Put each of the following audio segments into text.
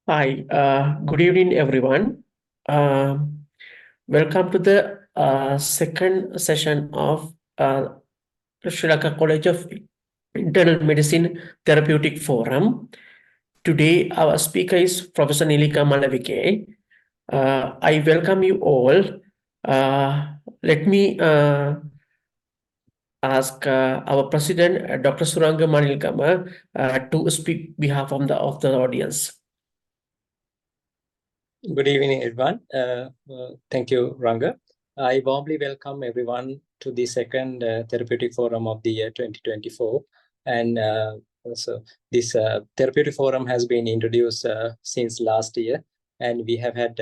Hi, good evening, everyone. Welcome to the second session of Sri Lanka College of Internal Medicine Therapeutic Forum. Today, our speaker is Professor Neelika Malavige. I welcome you all. Let me ask our president, Dr. Suranga Manilkama, to speak behalf of the audience. Good evening, everyone. Thank you, Ranga. I warmly welcome everyone to the second Therapeutic Forum of the year 2024. And so this Therapeutic Forum has been introduced since last year, and we have had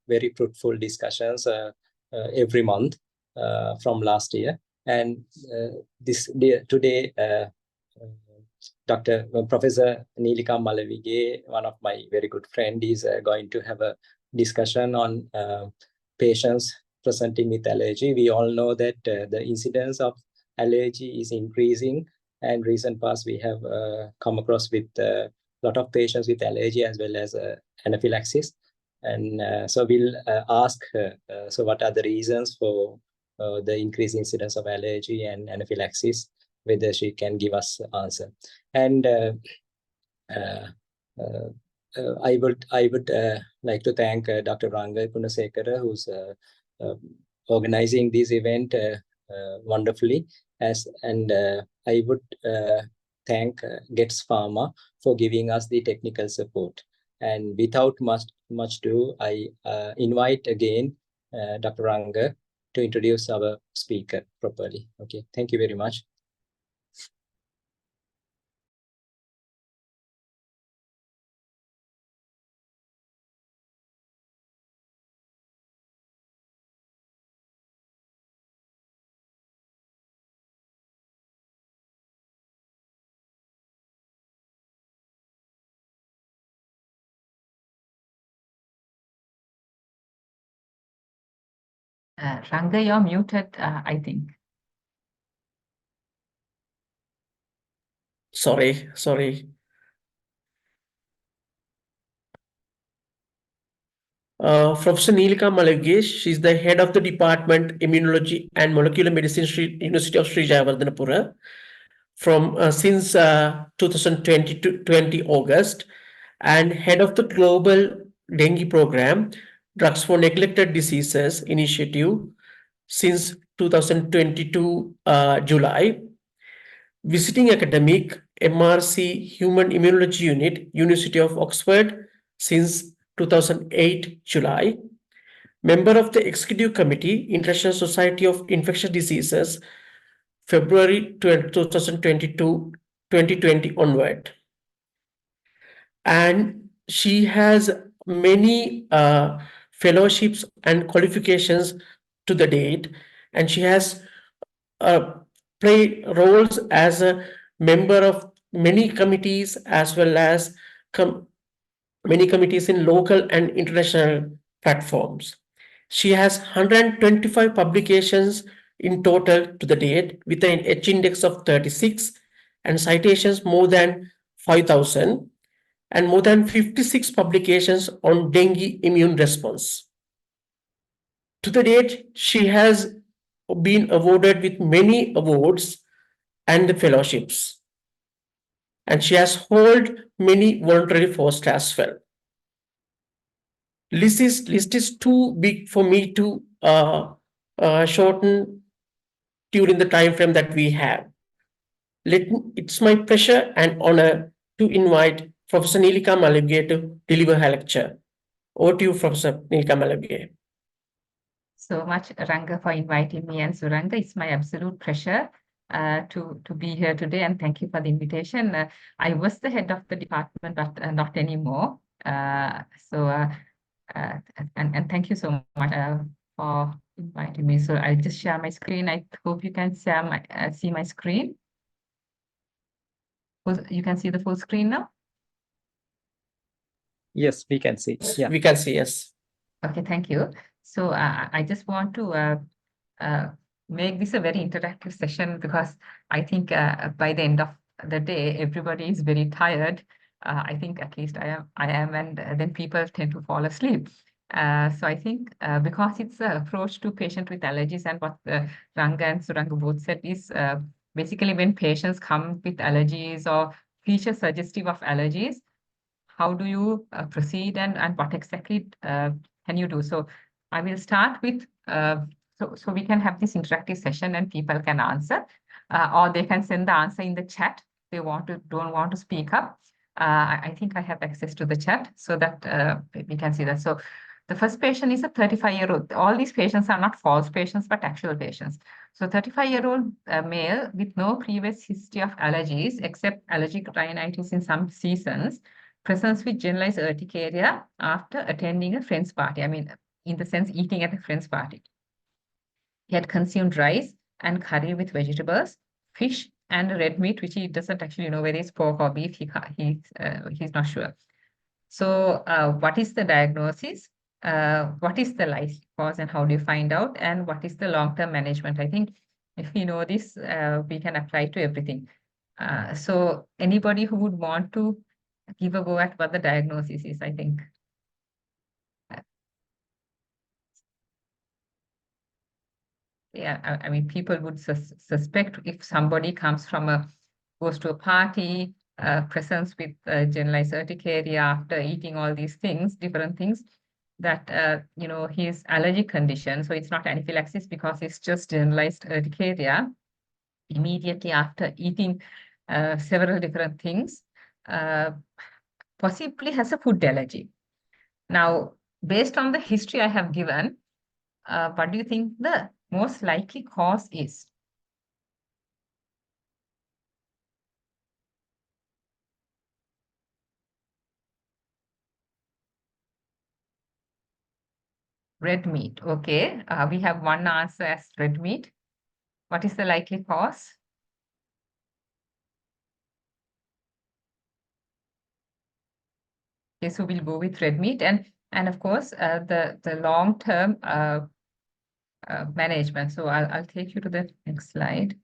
very fruitful discussions every month from last year. And today, Professor Neelika Malavige, one of my very good friend, is going to have a discussion on patients presenting with allergy. We all know that the incidence of allergy is increasing, and recent past we have come across with a lot of patients with allergy as well as anaphylaxis. And so we'll ask her, so what are the reasons for the increased incidence of allergy and anaphylaxis, whether she can give us answer. And I would like to thank Dr. Ranga Gunasekara, who's organizing this event wonderfully. I would thank Gets Pharma for giving us the technical support. And without much ado, I invite again Dr. Ranga to introduce our speaker properly. Okay, thank you very much. Ranga, you're muted, I think. Sorry. Professor Neelika Malavige, she's the head of the Department Immunology and Molecular Medicine, University of Sri Jayawardenepura, from since 2020 August, and head of the Global Dengue Program, Drugs for Neglected Diseases Initiative, since 2022 July. Visiting academic, MRC Human Immunology Unit, University of Oxford, since 2008 July. Member of the Executive Committee, International Society of Infectious Diseases, February 2022, 2020 onward. And she has many fellowships and qualifications to the date, and she has played roles as a member of many committees as well as many committees in local and international platforms. She has 125 publications in total to the date with an H index of 36 and citations more than 5,000 and more than 56 publications on dengue immune response. To the date, she has been awarded with many awards and fellowships. And she has held many voluntary posts as well. List is too big for me to shorten during the time frame that we have. It's my pleasure and honor to invite Professor Neelika Malavige to deliver her lecture. Over to you, Professor Neelika Malavige. So much, Ranga, for inviting me, and Suranga, it's my absolute pleasure to be here today, and thank you for the invitation. I was the head of the department, but not anymore. And thank you so much for inviting me. So I'll just share my screen. I hope you can see my screen. You can see the full screen now? Yes, we can see. Yeah, we can see, yes. Okay, thank you. So I just want to make this a very interactive session, because I think by the end of the day, everybody is very tired I think at least I am, and then people tend to fall asleep. So I think because it's an approach to patient with allergies, and what Ranga and Suranga both said is basically when patients come with allergies or features suggestive of allergies, how do you proceed, and what exactly can you do? So I will start with, so we can have this interactive session and people can answer, or they can send the answer in the chat. They don't want to speak up. I think I have access to the chat so that we can see that. So the first patient is a 35-year-old. All these patients are not false patients, but actual patients. So 35-year-old male with no previous history of allergies except allergic rhinitis in some seasons, presents with generalized urticaria after attending a friend's party. I mean, in the sense, eating at a friend's party. He had consumed rice and curry with vegetables, fish, and red meat, which he doesn't actually know whether it's pork or beef. He's not sure. So, what is the diagnosis? What is the life cause, and how do you find out? And what is the long-term management? I think if we know this, we can apply to everything. So, anybody who would want to give a go at what the diagnosis is, I think. Yeah, I mean, people would suspect if somebody goes to a party, presents with generalized urticaria after eating all these things, different things, that, his allergic condition, so it's not anaphylaxis because it's just generalized urticaria immediately after eating several different things, possibly has a food allergy. Now, based on the history I have given, what do you think the most likely cause is? Red meat. Okay. We have one answer as red meat. What is the likely cause? Okay, so we'll go with red meat, and of course the long term management. So I'll take you to the next slide.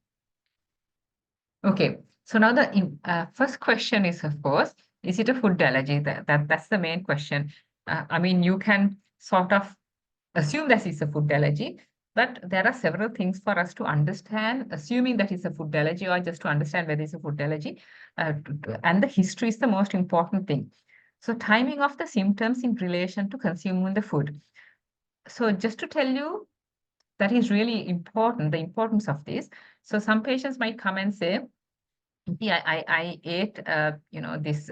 Okay. So now the first question is, of course, is it a food allergy? That's the main question. I mean, you can sort of assume that it's a food allergy, but there are several things for us to understand, assuming that it's a food allergy, or just to understand whether it's a food allergy. And the history is the most important thing. So timing of the symptoms in relation to consuming the food. So just to tell you, that is really important, the importance of this. So some patients might come and say, yeah, I ate, this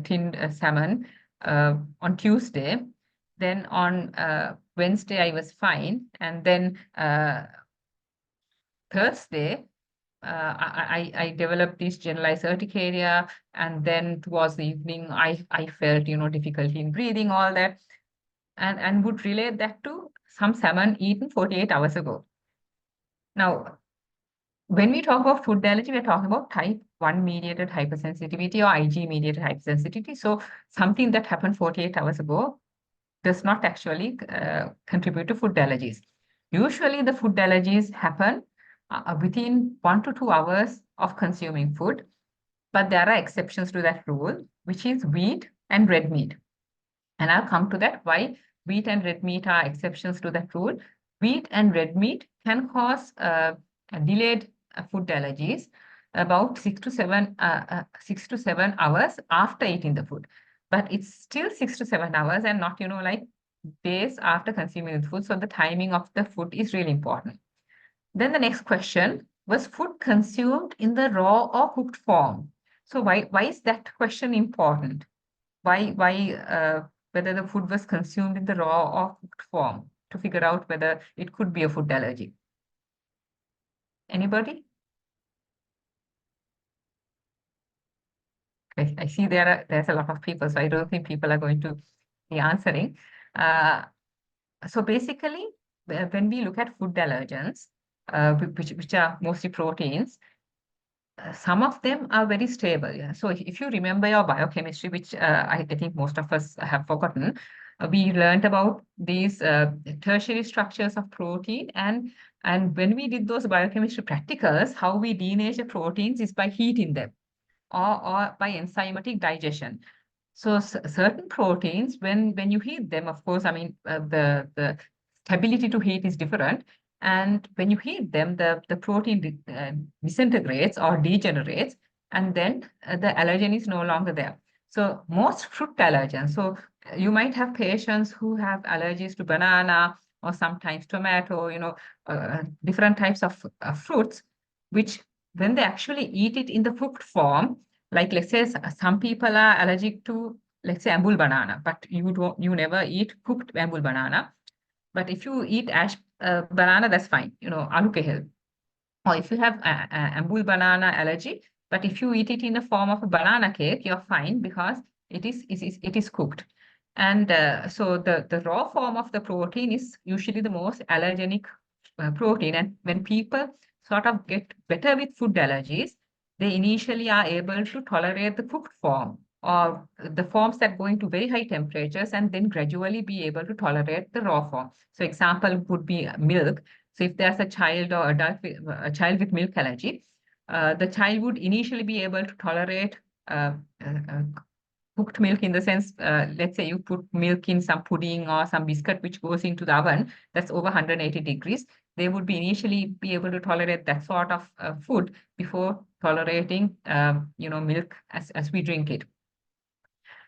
tinned salmon on Tuesday. Then on Wednesday, I was fine. And then Thursday, I developed this generalized urticaria. And then towards the evening, I felt, difficulty in breathing, all that. And would relate that to some salmon eaten 48 hours ago. Now, when we talk about food allergy, we're talking about type 1 mediated hypersensitivity or IG mediated hypersensitivity. So something that happened 48 hours ago does not actually contribute to food allergies. Usually the food allergies happen within 1 to 2 hours of consuming food, but there are exceptions to that rule, which is wheat and red meat. And I'll come to that, why wheat and red meat are exceptions to that rule. Wheat and red meat can cause delayed food allergies about 6 to 7 hours after eating the food. But it's still 6 to 7 hours and not, like days after consuming the food. So the timing of the food is really important. Then the next question, was food consumed in the raw or cooked form? So why is that question important? Why whether the food was consumed in the raw or cooked form, to figure out whether it could be a food allergy? Anybody? I see there's a lot of people, so I don't think people are going to be answering. So basically, when we look at food allergens, which are mostly proteins, some of them are very stable. Yeah? So if you remember your biochemistry, which I think most of us have forgotten, we learned about these tertiary structures of protein, and when we did those biochemistry practicals, how we denature proteins is by heating them. or by enzymatic digestion. So certain proteins, when you heat them, of course, I mean, the stability to heat is different. And when you heat them, the protein disintegrates or degenerates, and then the allergen is no longer there. So most fruit allergens, so you might have patients who have allergies to banana or sometimes tomato, different types of fruits, which when they actually eat it in the cooked form, like let's say some people are allergic to, let's say, ambul banana, but you never eat cooked ambul banana. But if you eat ash banana, that's fine, alu kehel. Or if you have ambul banana allergy, but if you eat it in the form of a banana cake, you're fine because it is cooked. And so the raw form of the protein is usually the most allergenic protein. And when people sort of get better with food allergies, they initially are able to tolerate the cooked form or the forms that go into very high temperatures, and then gradually be able to tolerate the raw form. So example would be milk. So if there's a child or a child with milk allergy, the child would initially be able to tolerate uh, uh, cooked milk, in the sense, let's say you put milk in some pudding or some biscuit which goes into the oven that's over 180 degrees. They would be initially be able to tolerate that sort of food before tolerating, milk as we drink it.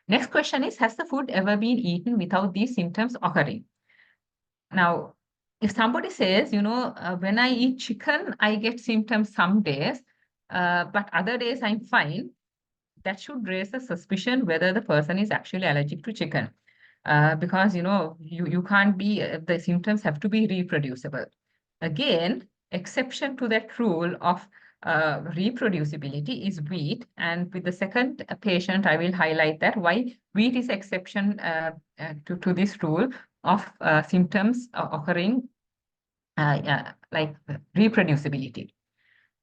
Next question is, has the food ever been eaten without these symptoms occurring? Now, if somebody says, when I eat chicken, I get symptoms some days, but other days I'm fine, that should raise a suspicion whether the person is actually allergic to chicken. Because, you can't be, the symptoms have to be reproducible. Again, exception to that rule of reproducibility is wheat. And with the second patient, I will highlight that why wheat is exception to this rule of symptoms occurring like reproducibility.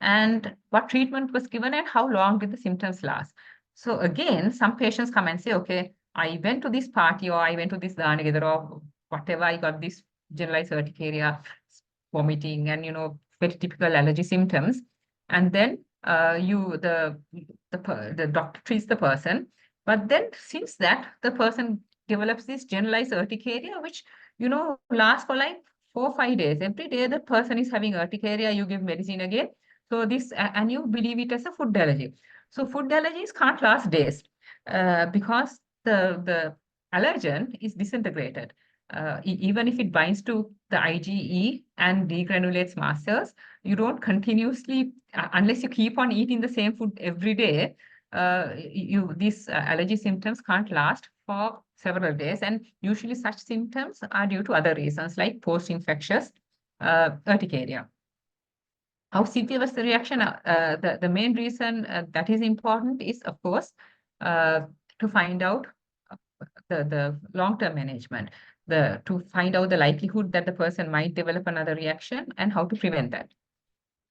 And what treatment was given and how long did the symptoms last? So again, some patients come and say, okay, I went to this party or I went to this Dhanagidar or whatever, I got this generalized urticaria, vomiting, and very typical allergy symptoms. And then the doctor treats the person. But then since that, the person develops this generalized urticaria, which lasts for like 4 or 5 days. Every day the person is having urticaria, you give medicine again. So this, and you believe it as a food allergy. So food allergies can't last days because the allergen is disintegrated. Even if it binds to the IgE and degranulates mast cells, you don't continuously, unless you keep on eating the same food every day, these allergy symptoms can't last for several days. And usually such symptoms are due to other reasons like post-infectious urticaria. How severe was the reaction? The main reason that is important is, of course, to find out the long-term management, to find out the likelihood that the person might develop another reaction and how to prevent that.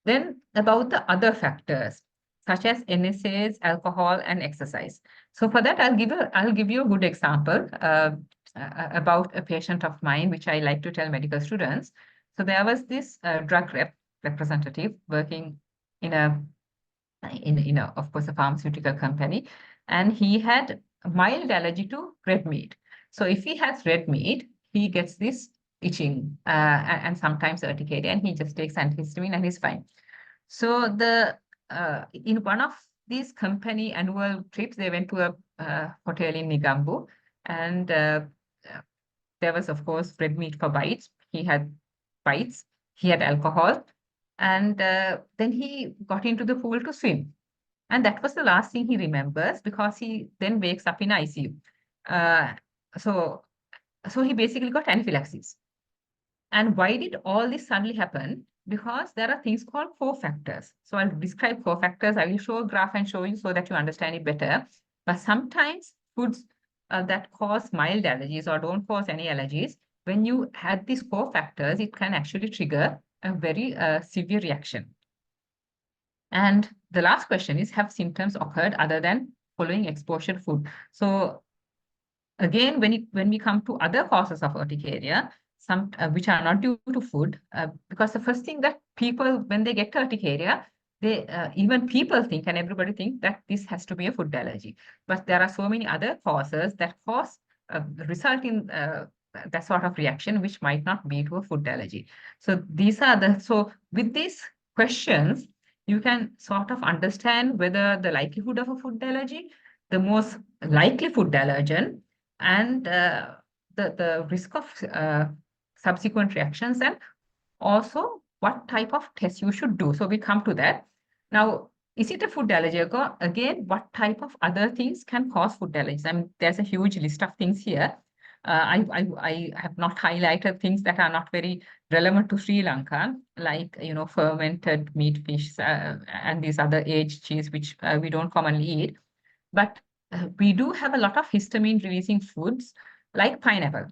Then about the other factors, such as NSAIDs, alcohol, and exercise. So for that, I'll give you a good example about a patient of mine, which I like to tell medical students. So there was this drug representative working in of course, a pharmaceutical company, and he had a mild allergy to red meat. So if he has red meat, he gets this itching and sometimes urticaria, and he just takes antihistamine and he's fine. So in one of these company annual trips, they went to a hotel in Nigambu, and there was, of course, red meat for bites. He had bites. He had alcohol, and then he got into the pool to swim. And that was the last thing he remembers because he then wakes up in ICU. Uh, so, so he basically got anaphylaxis. And why did all this suddenly happen? Because there are things called cofactors. So I'll describe cofactors. I will show a graph and show you so that you understand it better. But sometimes foods that cause mild allergies or don't cause any allergies, when you add these cofactors, it can actually trigger a very severe reaction. And the last question is, have symptoms occurred other than following exposure to food? So again, when we come to other causes of urticaria, some which are not due to food, because the first thing that people, when they get urticaria, even people think and everybody think that this has to be a food allergy. But there are so many other causes that result in that sort of reaction, which might not be to a food allergy. So so with these questions, you can sort of understand whether the likelihood of a food allergy, the most likely food allergen, and the risk of subsequent reactions, and also what type of test you should do. So we come to that. Now, is it a food allergy? Again, what type of other things can cause food allergies? I mean, there's a huge list of things here. I have not highlighted things that are not very relevant to Sri Lanka, like, fermented meat, fish, and these other aged cheese, which we don't commonly eat. But we do have a lot of histamine-releasing foods like pineapple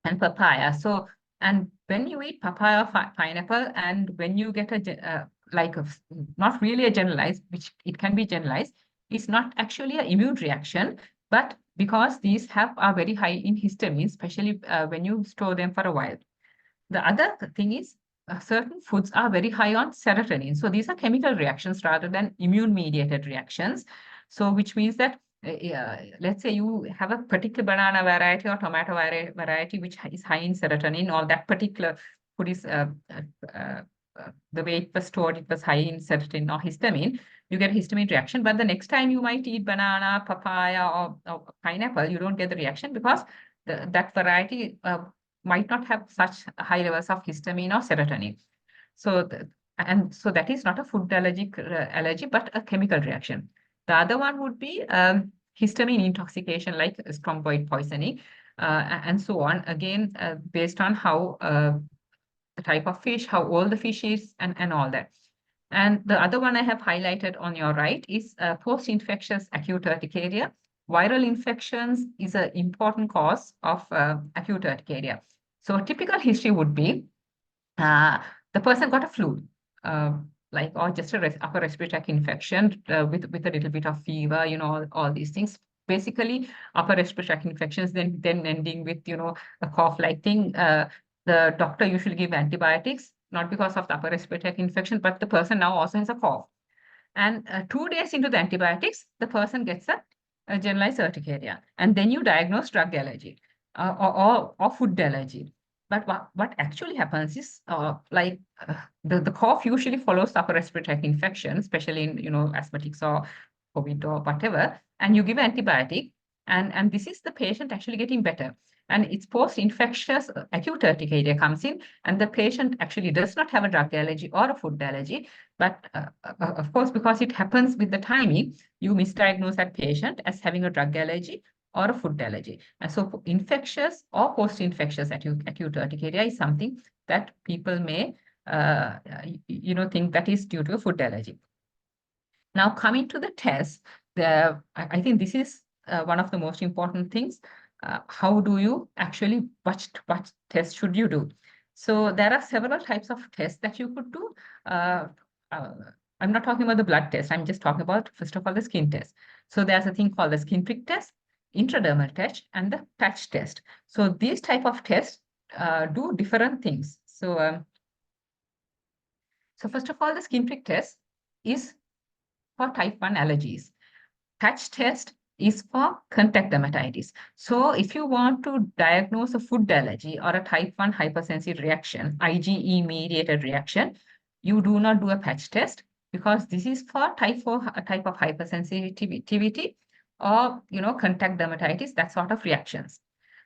and papaya. So, and when you eat papaya or pineapple, and when you get not really a generalized, which it can be generalized, it's not actually an immune reaction, but because these are very high in histamine, especially when you store them for a while. The other thing is certain foods are very high on serotonin. So these are chemical reactions rather than immune-mediated reactions. So which means that let's say you have a particular banana variety or tomato variety which is high in serotonin, or that particular food is the way it was stored, it was high in serotonin or histamine, you get a histamine reaction. But the next time you might eat banana, papaya, or pineapple, you don't get the reaction because that variety might not have such high levels of histamine or serotonin. So, so that is not a food allergy, but a chemical reaction. The other one would be histamine intoxication, like strongyloid poisoning, and so on. Again, based on how the type of fish, how old the fish is, and all that. And the other one I have highlighted on your right is post-infectious acute urticaria. Viral infections is an important cause of acute urticaria. So a typical history would be the person got a flu, or just a upper respiratory tract infection with a little bit of fever, all these things. Basically, upper respiratory tract infections, then ending with, a cough-like thing. The doctor usually give antibiotics, not because of the upper respiratory tract infection, but the person now also has a cough. And 2 days into the antibiotics, the person gets a generalized urticaria. And then you diagnose drug allergy or food allergy. But what actually happens is the cough usually follows upper respiratory tract infection, especially in asthmatics or COVID or whatever, and you give antibiotic, and this is the patient actually getting better. And it's post-infectious acute urticaria comes in, and the patient actually does not have a drug allergy or a food allergy. But of course, because it happens with the timing, you misdiagnose that patient as having a drug allergy or a food allergy. And so infectious or post-infectious acute urticaria is something that people may think that is due to a food allergy. Now, coming to the test, I think this is one of the most important things. How do you actually, what test should you do? So there are several types of tests that you could do. I'm not talking about the blood test. I'm just talking about, first of all, the skin test. So there's a thing called the skin prick test, intradermal test, and the patch test. So these type of tests do different things. So first of all, the skin prick test is for type 1 allergies. Patch test is for contact dermatitis. So if you want to diagnose a food allergy or a type 1 hypersensitive reaction, IgE-mediated reaction, you do not do a patch test because this is for type 4 type of hypersensitivity or contact dermatitis, that sort of reactions.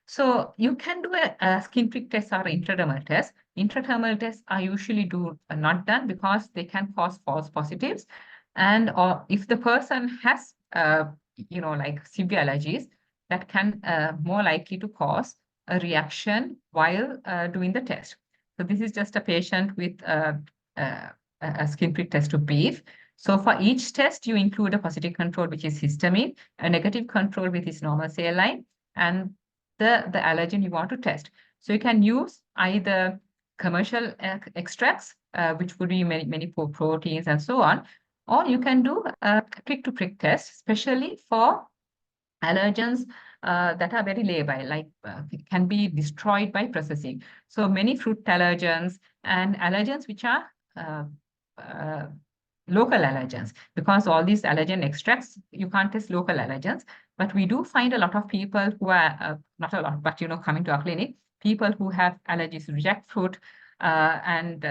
So you can do a skin prick test or intradermal test. Intradermal tests are usually not done because they can cause false positives. And or if the person has like severe allergies, that can more likely to cause a reaction while doing the test. So this is just a patient with a skin prick test to beef. So for each test, you include a positive control, which is histamine, a negative control, which is normal saline, and the allergen you want to test. So you can use either commercial extracts, which would be many proteins and so on, or you can do a prick-to-prick test, especially for allergens that are very labile, like can be destroyed by processing. So many fruit allergens and allergens which are local allergens, because all these allergen extracts, you can't test local allergens. But we do find a lot of people who are, not a lot, but coming to our clinic, people who have allergies to jackfruit and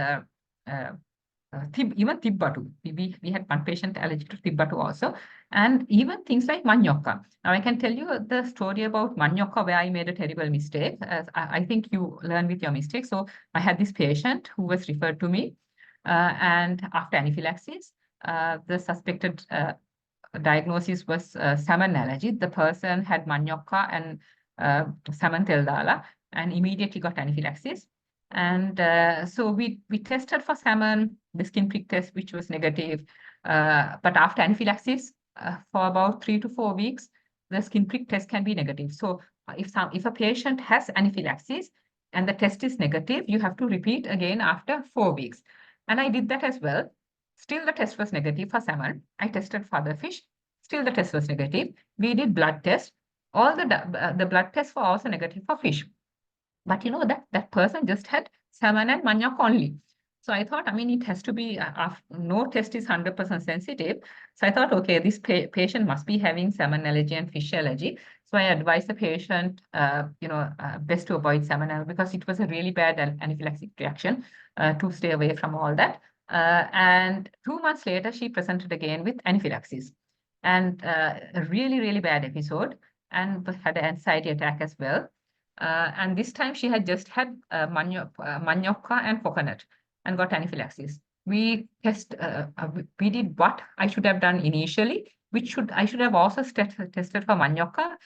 even tibbatu. We had one patient allergic to tibbatu also, and even things like manioka. Now, I can tell you the story about manioka where I made a terrible mistake. I think you learn with your mistakes. So I had this patient who was referred to me, and after anaphylaxis, the suspected diagnosis was salmon allergy. The person had manioka and salmon teldala and immediately got anaphylaxis. And so we tested for salmon, the skin prick test, which was negative. But after anaphylaxis, for about 3 to 4 weeks, the skin prick test can be negative. So if a patient has anaphylaxis and the test is negative, you have to repeat again after 4 weeks. And I did that as well. Still, the test was negative for salmon. I tested for other fish. Still, the test was negative. We did blood test. All the blood tests were also negative for fish. But that person just had salmon and manioc only. So I thought, I mean, it has to be, no test is 100% sensitive. So I thought, okay, this patient must be having salmon allergy and fish allergy. So I advised the patient, best to avoid salmon because it was a really bad anaphylactic reaction, to stay away from all that. And 2 months later, she presented again with anaphylaxis and a really, really bad episode and had an anxiety attack as well. And this time she had just had manioca and coconut and got anaphylaxis. We did what I should have done initially, I should have also tested for manioca,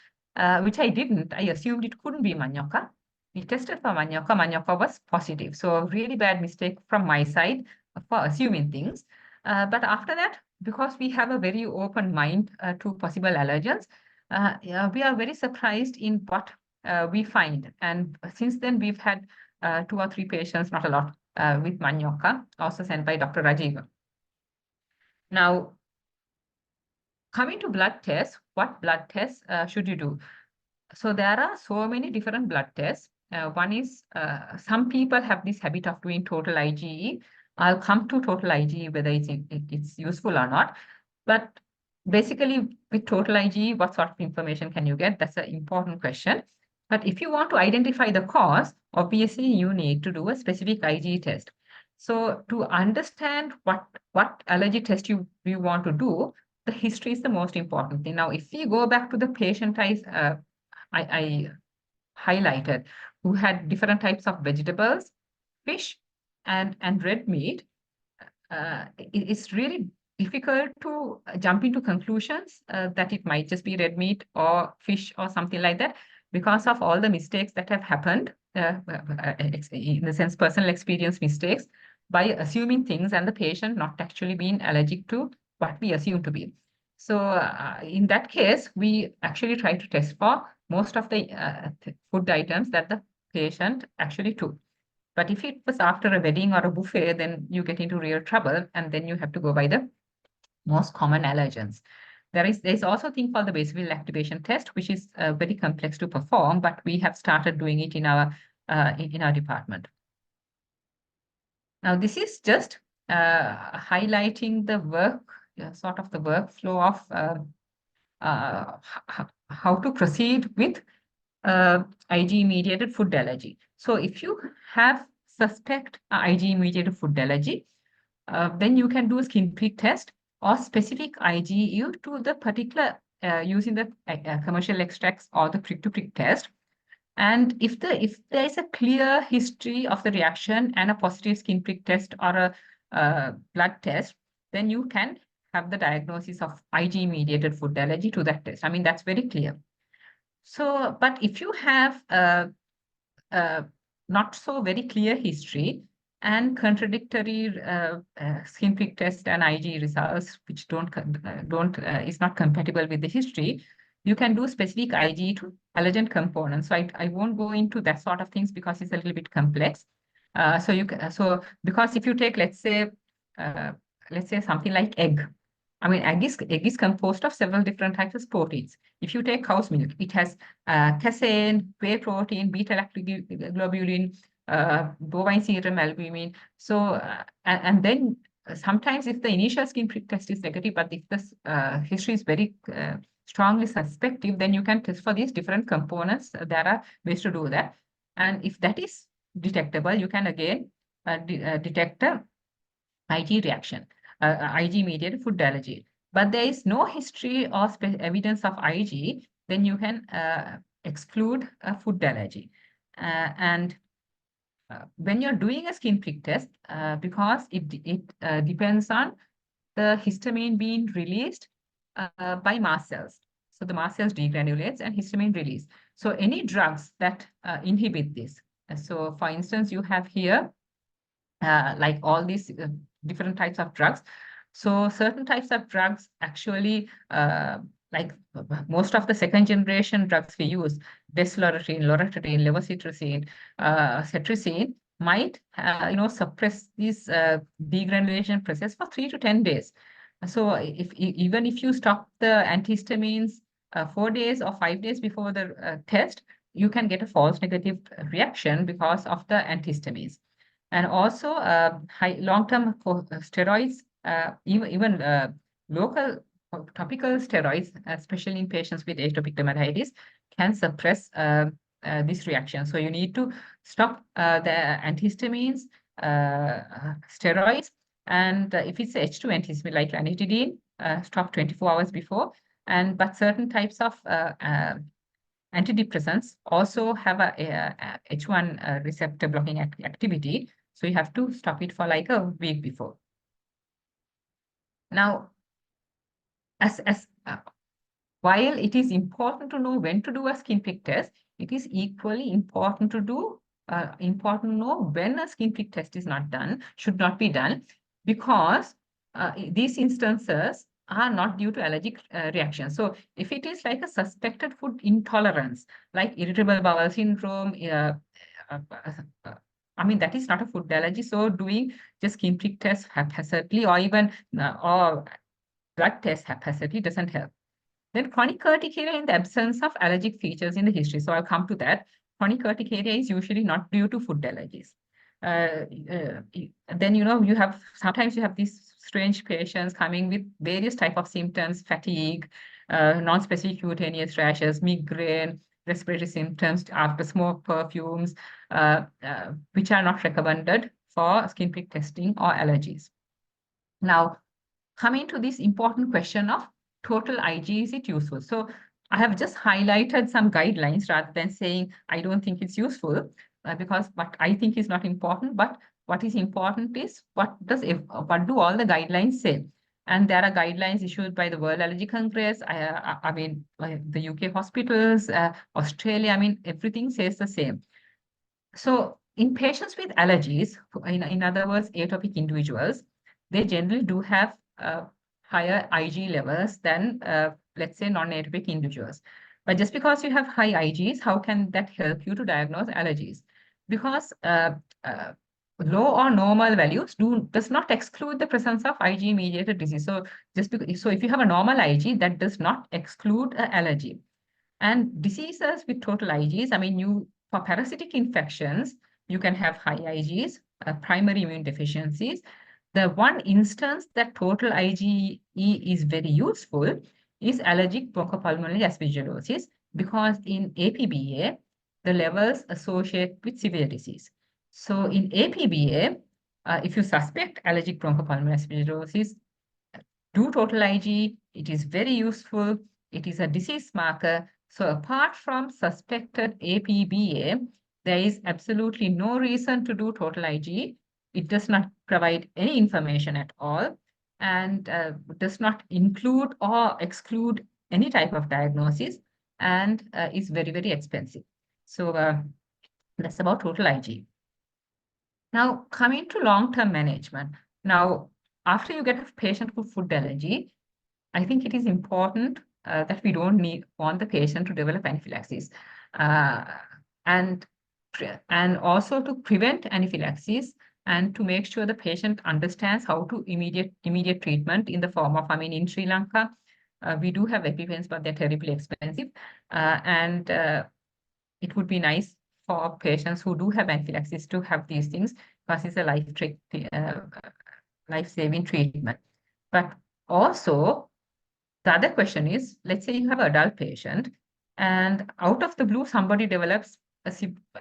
which I didn't. I assumed it couldn't be manioca. We tested for manioca. Manioca was positive. So a really bad mistake from my side for assuming things. But after that, because we have a very open mind to possible allergens, yeah, we are very surprised in what we find. And since then, we've had 2 or 3 patients, not a lot, with manioca, also sent by Dr. Rajiva. Now, coming to blood tests, what blood tests should you do? So there are so many different blood tests. One is, some people have this habit of doing total IgE. I'll come to total IgE, whether it's useful or not. But basically, with total IgE, what sort of information can you get? That's an important question. But if you want to identify the cause, obviously you need to do a specific IgE test. So to understand what allergy test you want to do, the history is the most important thing. Now, if we go back to the patient I highlighted, who had different types of vegetables, fish, and red meat, it's really difficult to jump into conclusions that it might just be red meat or fish or something like that because of all the mistakes that have happened, in the sense personal experience mistakes, by assuming things and the patient not actually being allergic to what we assume to be. So in that case, we actually try to test for most of the food items that the patient actually took. But if it was after a wedding or a buffet, then you get into real trouble, and then you have to go by the most common allergens. There's also a thing called the basophil activation test, which is very complex to perform, but we have started doing it in our department. Now, this is just highlighting the sort of the workflow of how to proceed with IgE-mediated food allergy. So if you have suspect IgE-mediated food allergy, then you can do a skin prick test or specific IgE to the particular using the commercial extracts or the prick-to-prick test. And if there is a clear history of the reaction and a positive skin prick test or a blood test, then you can have the diagnosis of IgE-mediated food allergy to that test. I mean, that's very clear. So, but if you have not so very clear history and contradictory skin prick test and IgE results, which is not compatible with the history, you can do specific IgE to allergen components. So I won't go into that sort of things because it's a little bit complex. So because if you take, let's say something like egg. I mean, egg is composed of several different types of proteins. If you take cow's milk, it has casein, whey protein, beta-lactoglobulin, bovine serum albumin. So, and then sometimes if the initial skin prick test is negative, but if the history is very strongly suspective, then you can test for these different components. There are ways to do that. And if that is detectable, you can again detect a IG reaction, IG-mediated food allergy. But there is no history or evidence of IG, then you can exclude a food allergy. And when you're doing a skin prick test, because it depends on the histamine being released by mast cells. So the mast cells degranulates and histamine release. So any drugs that inhibit this. So for instance, you have here like all these different types of drugs. So certain types of drugs actually, like most of the second generation drugs we use, desloratadine, loratadine, levocetirizine, cetirizine, might suppress this degranulation process for 3 to 10 days. So even if you stop the antihistamines 4 days or 5 days before the test, you can get a false negative reaction because of the antihistamines. And also high long-term steroids, even local topical steroids, especially in patients with atopic dermatitis, can suppress this reaction. So you need to stop the antihistamines, steroids, and if it's H2 antihistamine like ranitidine, stop 24 hours before. But certain types of antidepressants also have a H1 receptor blocking activity. So you have to stop it for like a week before. Now, while it is important to know when to do a skin prick test, it is equally important to know when a skin prick test is not done, should not be done, because these instances are not due to allergic reaction. So if it is like a suspected food intolerance, like irritable bowel syndrome, I mean, that is not a food allergy. So doing just skin prick test haphazardly or even or blood test haphazardly doesn't help. Then chronic urticaria in the absence of allergic features in the history. So I'll come to that. Chronic urticaria is usually not due to food allergies. Then, sometimes you have these strange patients coming with various type of symptoms, fatigue, non-specific cutaneous rashes, migraine, respiratory symptoms after smoke, perfumes, which are not recommended for skin prick testing or allergies. Now, coming to this important question of total IG, is it useful? So I have just highlighted some guidelines rather than saying I don't think it's useful, because what I think is not important, but what is important is what do all the guidelines say? And there are guidelines issued by the World Allergy Congress, I mean, the UK hospitals, Australia, I mean, everything says the same. So in patients with allergies, in other words, atopic individuals, they generally do have higher IG levels than, let's say, non-atopic individuals. But just because you have high IGs, how can that help you to diagnose allergies? Because low or normal values does not exclude the presence of IG-mediated disease. So if you have a normal IG, that does not exclude an allergy. And diseases with total IGs, I mean, for parasitic infections, you can have high IGs, primary immune deficiencies. The one instance that total IgE is very useful is allergic bronchopulmonary aspergillosis, because in APBA, the levels associate with severe disease. So in APBA, if you suspect allergic bronchopulmonary aspergillosis, do total IG. It is very useful. It is a disease marker. So apart from suspected APBA, there is absolutely no reason to do total IG. It does not provide any information at all, and does not include or exclude any type of diagnosis, and is very, very expensive. So that's about total IG. Now, coming to long-term management. Now, after you get a patient with food allergy, I think it is important that we don't want the patient to develop anaphylaxis. And also to prevent anaphylaxis and to make sure the patient understands how to immediate treatment in the form of, I mean, in Sri Lanka, we do have EpiPens, but they're terribly expensive. And it would be nice for life-saving treatment. But also, the other question is, let's say you have an adult patient, and out of the blue, somebody develops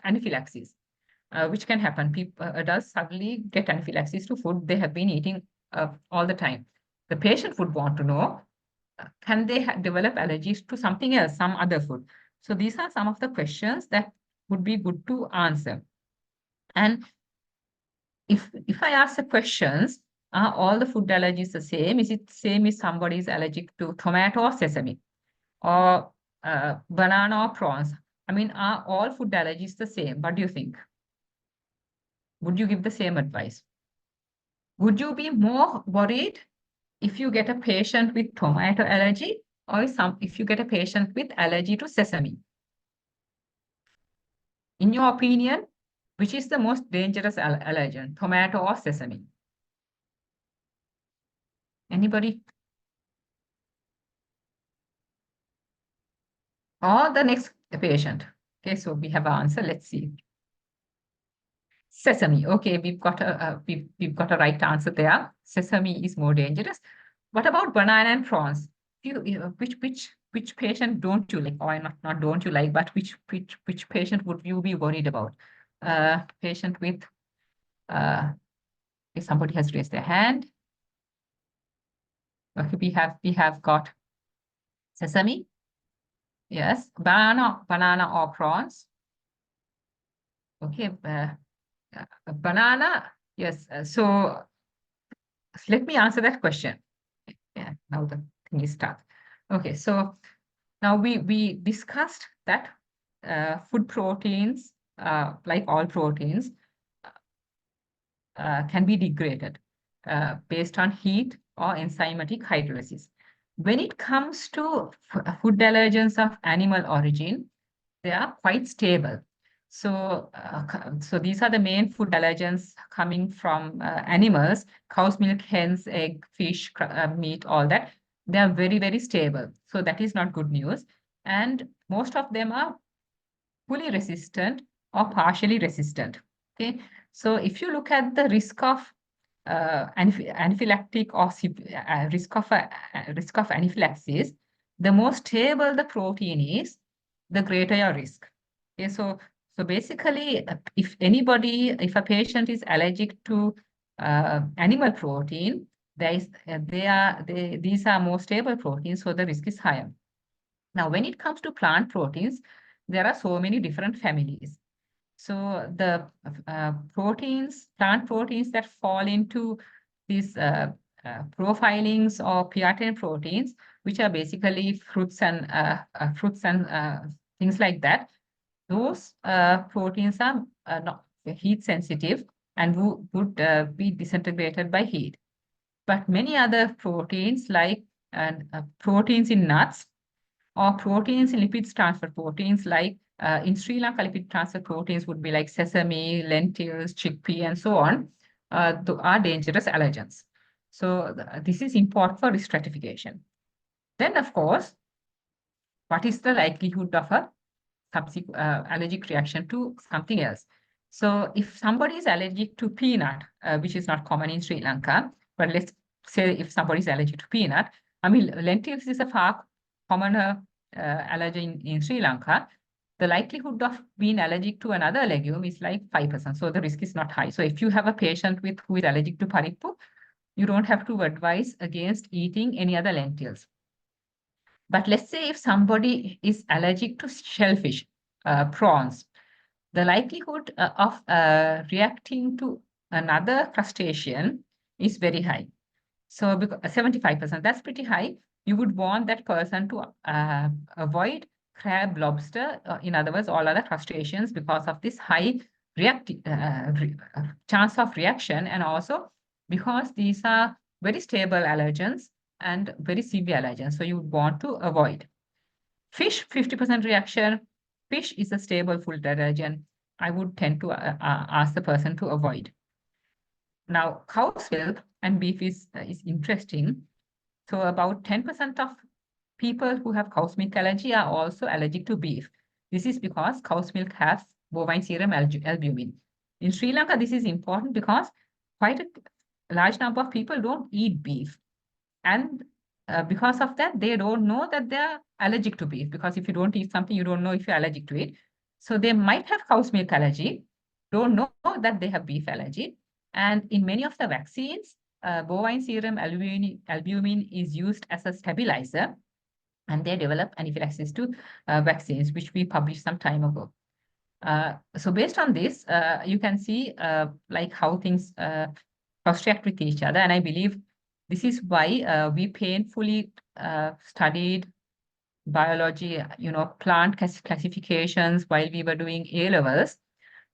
anaphylaxis, which can happen. Adults suddenly get anaphylaxis to food they have been eating all the time. The patient would want to know, can they develop allergies to something else, some other food? So these are some of the questions that would be good to answer. And if I ask the questions, are all the food allergies the same? Is it same if somebody is allergic to tomato or sesame, or banana or prawns? I mean, are all food allergies the same? What do you think? Would you give the same advice? Would you be more worried if you get a patient with tomato allergy, or if you get a patient with allergy to sesame? In your opinion, which is the most dangerous allergen, tomato or sesame? Anybody? Or the next patient. Okay, so we have an answer. Let's see. Sesame. Okay, we've got a right answer there. Sesame is more dangerous. What about banana and prawns? Which patient don't you like? Or not don't you like, but which patient would you be worried about? Patient with if somebody has raised their hand. Okay, we have got sesame. Yes, banana or prawns. Okay, banana. Yes. So let me answer that question. Yeah, now the thing is start. Okay, so now we discussed that food proteins, like all proteins, can be degraded based on heat or enzymatic hydrolysis. When it comes to food allergens of animal origin, they are quite stable. So, so these are the main food allergens coming from animals: cow's milk, hens, egg, fish, meat, all that. They are very, very stable. So that is not good news. And most of them are fully resistant or partially resistant. Okay. So if you look at the risk of anaphylactic or risk of anaphylaxis, the more stable the protein is, the greater your risk. Okay, so basically, if a patient is allergic to animal protein, these are more stable proteins, so the risk is higher. Now, when it comes to plant proteins, there are so many different families. So the plant proteins that fall into these profilings or PRTN proteins, which are basically fruits and things like that, those proteins are not heat sensitive and would be disintegrated by heat. But many other proteins, like proteins in nuts, or proteins in lipids transfer proteins, like in Sri Lanka, lipid transfer proteins would be like sesame, lentils, chickpea, and so on, are dangerous allergens. So this is important for risk stratification. Then, of course, what is the likelihood of a subsequent allergic reaction to something else? So if somebody is allergic to peanut, which is not common in Sri Lanka, but let's say if somebody is allergic to peanut, I mean, lentils is a far commoner allergen in Sri Lanka. The likelihood of being allergic to another legume is like 5%. So the risk is not high. So if you have a patient who is allergic to parippu, you don't have to advise against eating any other lentils. But let's say if somebody is allergic to shellfish, prawns, the likelihood of reacting to another crustacean is very high. So 75%, that's pretty high. You would want that person to avoid crab, lobster, in other words, all other crustaceans, because of this high chance of reaction, and also because these are very stable allergens and very severe allergens. So you would want to avoid. Fish, 50% reaction. Fish is a stable food allergen. I would tend to ask the person to avoid. Now, cow's milk and beef is interesting. So about 10% of people who have cow's milk allergy are also allergic to beef. This is because cow's milk has bovine serum albumin. In Sri Lanka, this is important because quite large number of people don't eat beef. And because of that, they don't know that they're allergic to beef, because if you don't eat something, you don't know if you're allergic to it. So they might have cow's milk allergy, don't know that they have beef allergy. And in many of the vaccines, bovine serum albumin is used as a stabilizer, and they develop anaphylaxis to vaccines, which we published some time ago. So based on this, you can see like how things cross-react with each other. And I believe this is why we painfully studied biology, plant classifications while we were doing A-levels,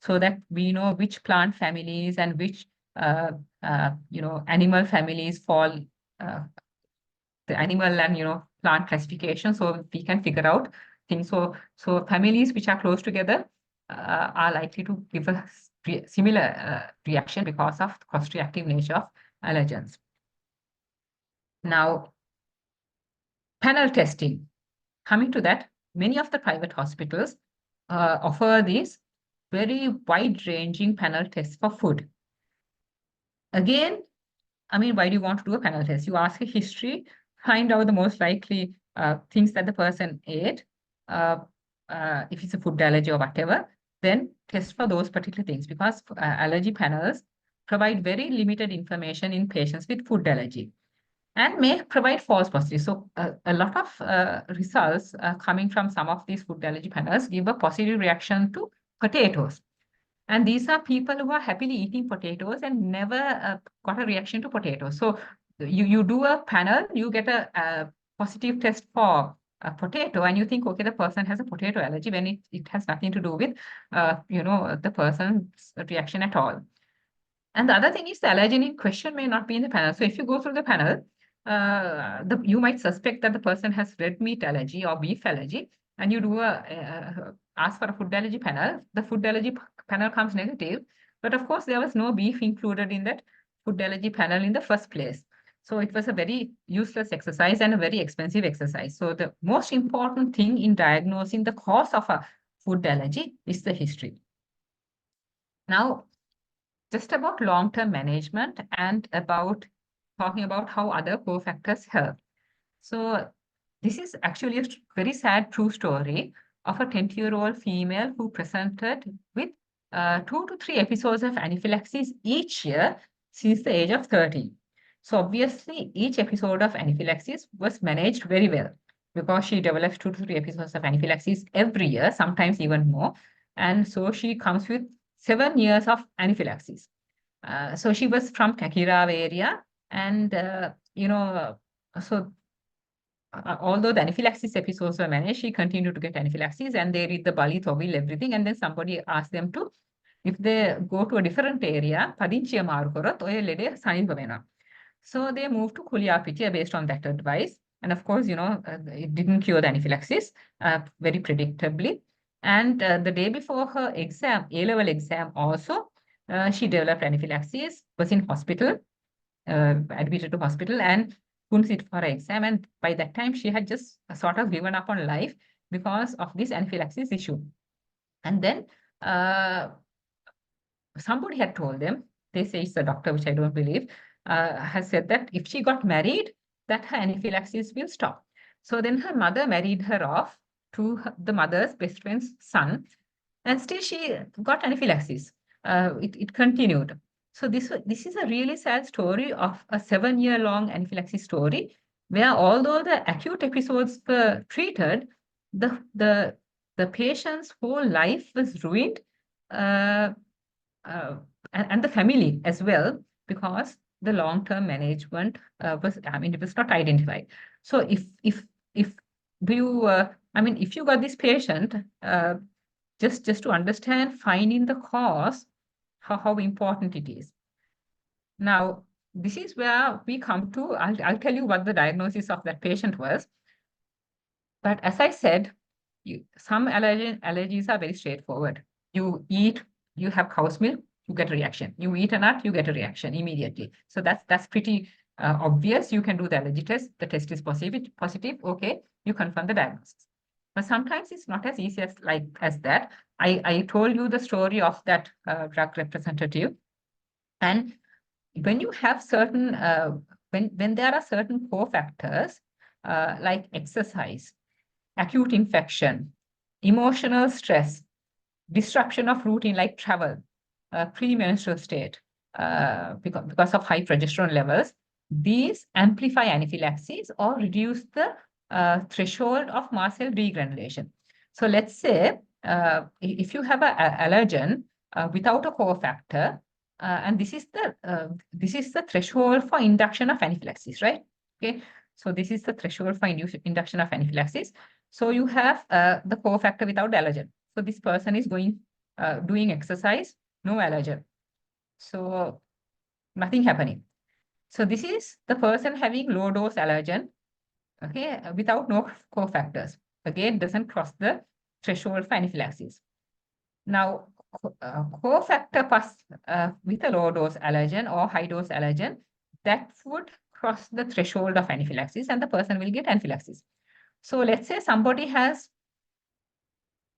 so that we know which plant families and which animal families fall the animal and plant classification, so we can figure out things. So families which are close together are likely to give a similar reaction because of the cross-reactive nature of allergens. Now, panel testing. Coming to that, many of the private hospitals offer these very wide-ranging panel tests for food. Again, I mean, why do you want to do a panel test? You ask a history, find out the most likely things that the person ate, if it's a food allergy or whatever, then test for those particular things, because allergy panels provide very limited information in patients with food allergy and may provide false positives. So a lot of results coming from some of these food allergy panels give a positive reaction to potatoes. And these are people who are happily eating potatoes and never got a reaction to potatoes. So you do a panel, you get a positive test for a potato, and you think, okay, the person has a potato allergy, when it has nothing to do with, the person's reaction at all. And the other thing is the allergen in question may not be in the panel. So if you go through the panel, you might suspect that the person has red meat allergy or beef allergy, and you do ask for a food allergy panel. The food allergy panel comes negative, but of course there was no beef included in that food allergy panel in the first place. So it was a very useless exercise and a very expensive exercise. So the most important thing in diagnosing the cause of a food allergy is the history. Now, just about long-term management and about talking about how other cofactors help. So this is actually a very sad true story of a 20-year-old female who presented with 2 to 3 episodes of anaphylaxis each year since the age of 30. So obviously, each episode of anaphylaxis was managed very well, because she develops 2 to 3 episodes of anaphylaxis every year, sometimes even more. And so she comes with 7 years of anaphylaxis. So she was from Kakirav area, and so although the anaphylaxis episodes were managed, she continued to get anaphylaxis, and they read the Bali, Thovil, everything, and then somebody asked them to, if they go to a different area, Padinchiya Marukorot, oye lede Saniva vena. So they moved to Kuliapitiya based on that advice. And of course, it didn't cure the anaphylaxis very predictably. And the day before her exam, A-level exam also, she developed anaphylaxis, was in hospital, admitted to hospital, and couldn't sit for her exam. And by that time, she had just sort of given up on life because of this anaphylaxis issue. And then somebody had told them, they say it's a doctor, which I don't believe, has said that if she got married, that her anaphylaxis will stop. So then her mother married her off to the mother's best friend's son, and still she got anaphylaxis. It continued. So this is a really sad story of a 7-year-long anaphylaxis story, where although the acute episodes were treated, the patient's whole life was ruined, and the family as well, because the long-term management it was not identified. So if you, if you got this patient, just to understand finding the cause, how important it is. Now, this is where we come to, I'll tell you what the diagnosis of that patient was. But as I said, some allergies are very straightforward. You have cow's milk, you get a reaction. You eat a nut, you get a reaction immediately. So that's pretty obvious. You can do the allergy test. The test is positive. Okay, you confirm the diagnosis. But sometimes it's not as easy as that. I told you the story of that drug representative, and when you have certain, when there are certain cofactors like exercise, acute infection, emotional stress, disruption of routine like travel, premenstrual state, because of high progesterone levels, these amplify anaphylaxis or reduce the threshold of mast cell degranulation. So let's say if you have an allergen without a cofactor, and this is the threshold for induction of anaphylaxis, right? Okay, so this is the threshold for induction of anaphylaxis. So you have the cofactor without allergen. So this person is doing exercise, no allergen. So nothing happening. So this is the person having low dose allergen, okay, without no cofactors. Again, doesn't cross the threshold for anaphylaxis. Now, cofactor plus with a low dose allergen or high dose allergen, that would cross the threshold of anaphylaxis and the person will get anaphylaxis. So let's say somebody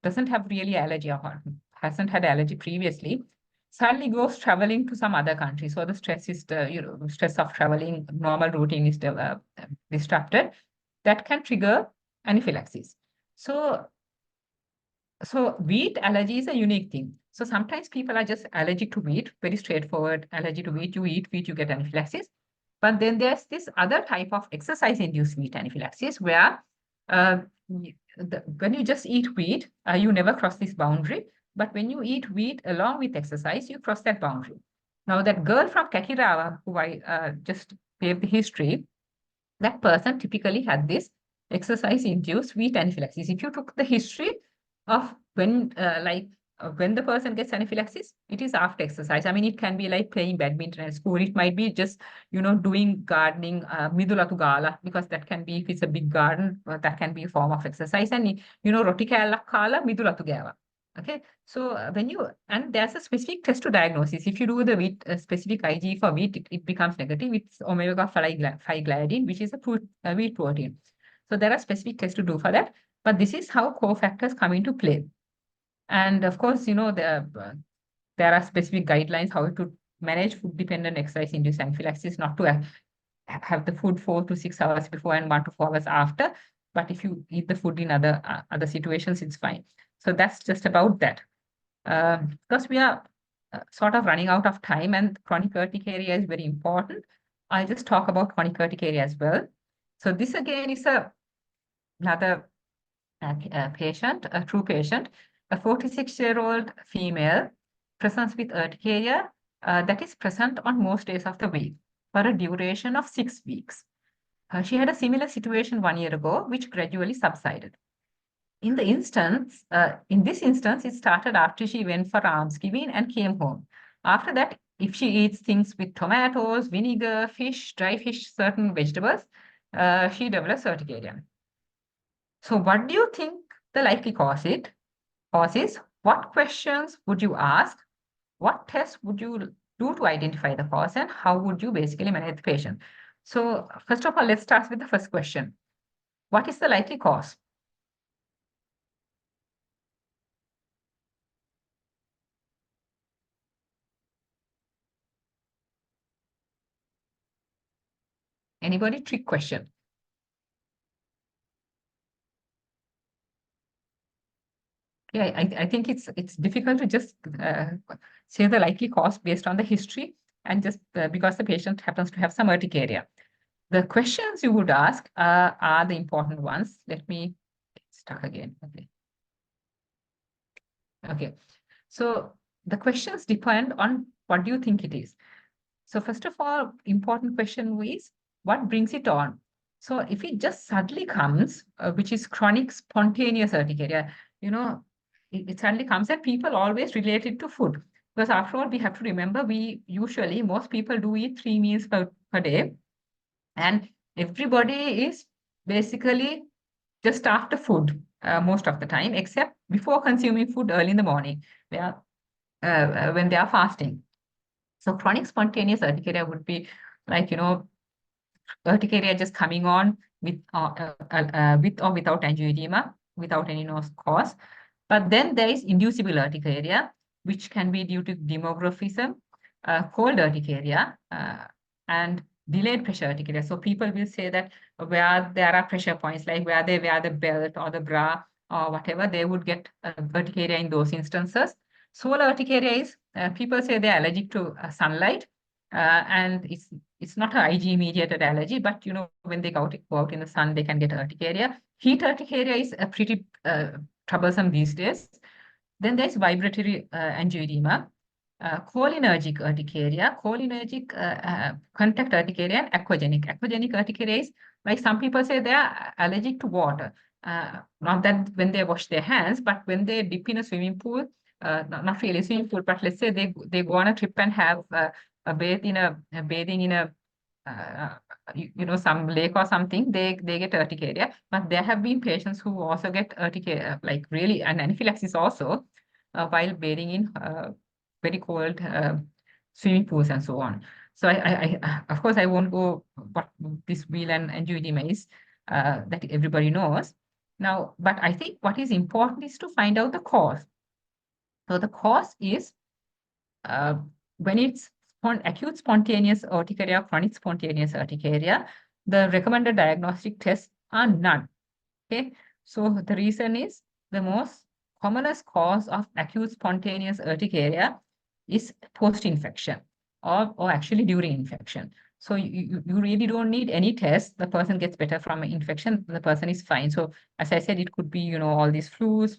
doesn't have really allergy or hasn't had allergy previously, suddenly goes traveling to some other country. So the stress is the stress of traveling, normal routine is disrupted. That can trigger anaphylaxis. So wheat allergy is a unique thing. So sometimes people are just allergic to wheat, very straightforward allergy to wheat. You eat wheat, you get anaphylaxis. But then there's this other type of exercise-induced wheat anaphylaxis where when you just eat wheat, you never cross this boundary. But when you eat wheat along with exercise, you cross that boundary. Now, that girl from Kakirawa, who I just gave the history, that person typically had this exercise-induced wheat anaphylaxis. If you took the history of when the person gets anaphylaxis, it is after exercise. I mean, it can be like playing badminton at school. It might be just, doing gardening, midula to gala, because that can be, if it's a big garden, that can be a form of exercise. And, roti kala kala midula to gala. Okay, so and there's a specific test to diagnosis. If you do the wheat specific IgE for wheat, it becomes negative. It's omega-5 gliadin, which is a wheat protein. So there are specific tests to do for that. But this is how cofactors come into play. And of course, there are specific guidelines how to manage food-dependent exercise-induced anaphylaxis, not to have the food 4 to 6 hours before and 1 to 4 hours after. But if you eat the food in other situations, it's fine. So that's just about that. Because we are sort of running out of time and chronic urticaria is very important, I'll just talk about chronic urticaria as well. So this again is another patient, a true patient, a 46-year-old female presents with urticaria that is present on most days of the week for a duration of 6 weeks. She had a similar situation 1 year ago, which gradually subsided. In this instance, it started after she went for almsgiving and came home. After that, if she eats things with tomatoes, vinegar, fish, dry fish, certain vegetables, she develops urticaria. So what do you think the likely cause is? What questions would you ask? What tests would you do to identify the cause, and how would you basically manage the patient? So first of all, let's start with the first question. What is the likely cause? Anybody? Trick question. Yeah, I think it's difficult to just say the likely cause based on the history and just because the patient happens to have some urticaria. The questions you would ask are the important ones. Let me get stuck again. Okay. So the questions depend on what do you think it is. So first of all, important question is what brings it on? So if it just suddenly comes, which is chronic spontaneous urticaria, it suddenly comes and people always relate it to food. Because after all, we have to remember, most people do eat 3 meals per day. And everybody is basically just after food most of the time, except before consuming food early in the morning, when they are fasting. So chronic spontaneous urticaria would be like, urticaria just coming on with or without angioedema, without any cause. But then there is inducible urticaria, which can be due to demographism, cold urticaria and delayed pressure urticaria. So people will say that where there are pressure points, like where they wear the belt or the bra or whatever, they would get urticaria in those instances. Solar urticaria is people say they're allergic to sunlight, and it's not an IG-mediated allergy, but when they go out in the sun, they can get urticaria. Heat urticaria is pretty troublesome these days. Then there's vibratory angioedema, cholinergic urticaria, cholinergic contact urticaria, and aquagenic. Aquagenic urticaria is like some people say they are allergic to water. Not that when they wash their hands, but when they dip in a swimming pool, not really a swimming pool, but let's say they go on a trip and have a bathing in a some lake or something, they get urticaria. But there have been patients who also get urticaria, like really an anaphylaxis also, while bathing in very cold swimming pools and so on. So of course, I won't go what this wheel and angioedema is that everybody knows. Now, but I think what is important is to find out the cause. So the cause is when it's acute spontaneous urticaria, chronic spontaneous urticaria, the recommended diagnostic tests are none. Okay, so the reason is the most commonest cause of acute spontaneous urticaria is post-infection or actually during infection. So you really don't need any test. The person gets better from an infection. The person is fine. So as I said, it could be, all these flus,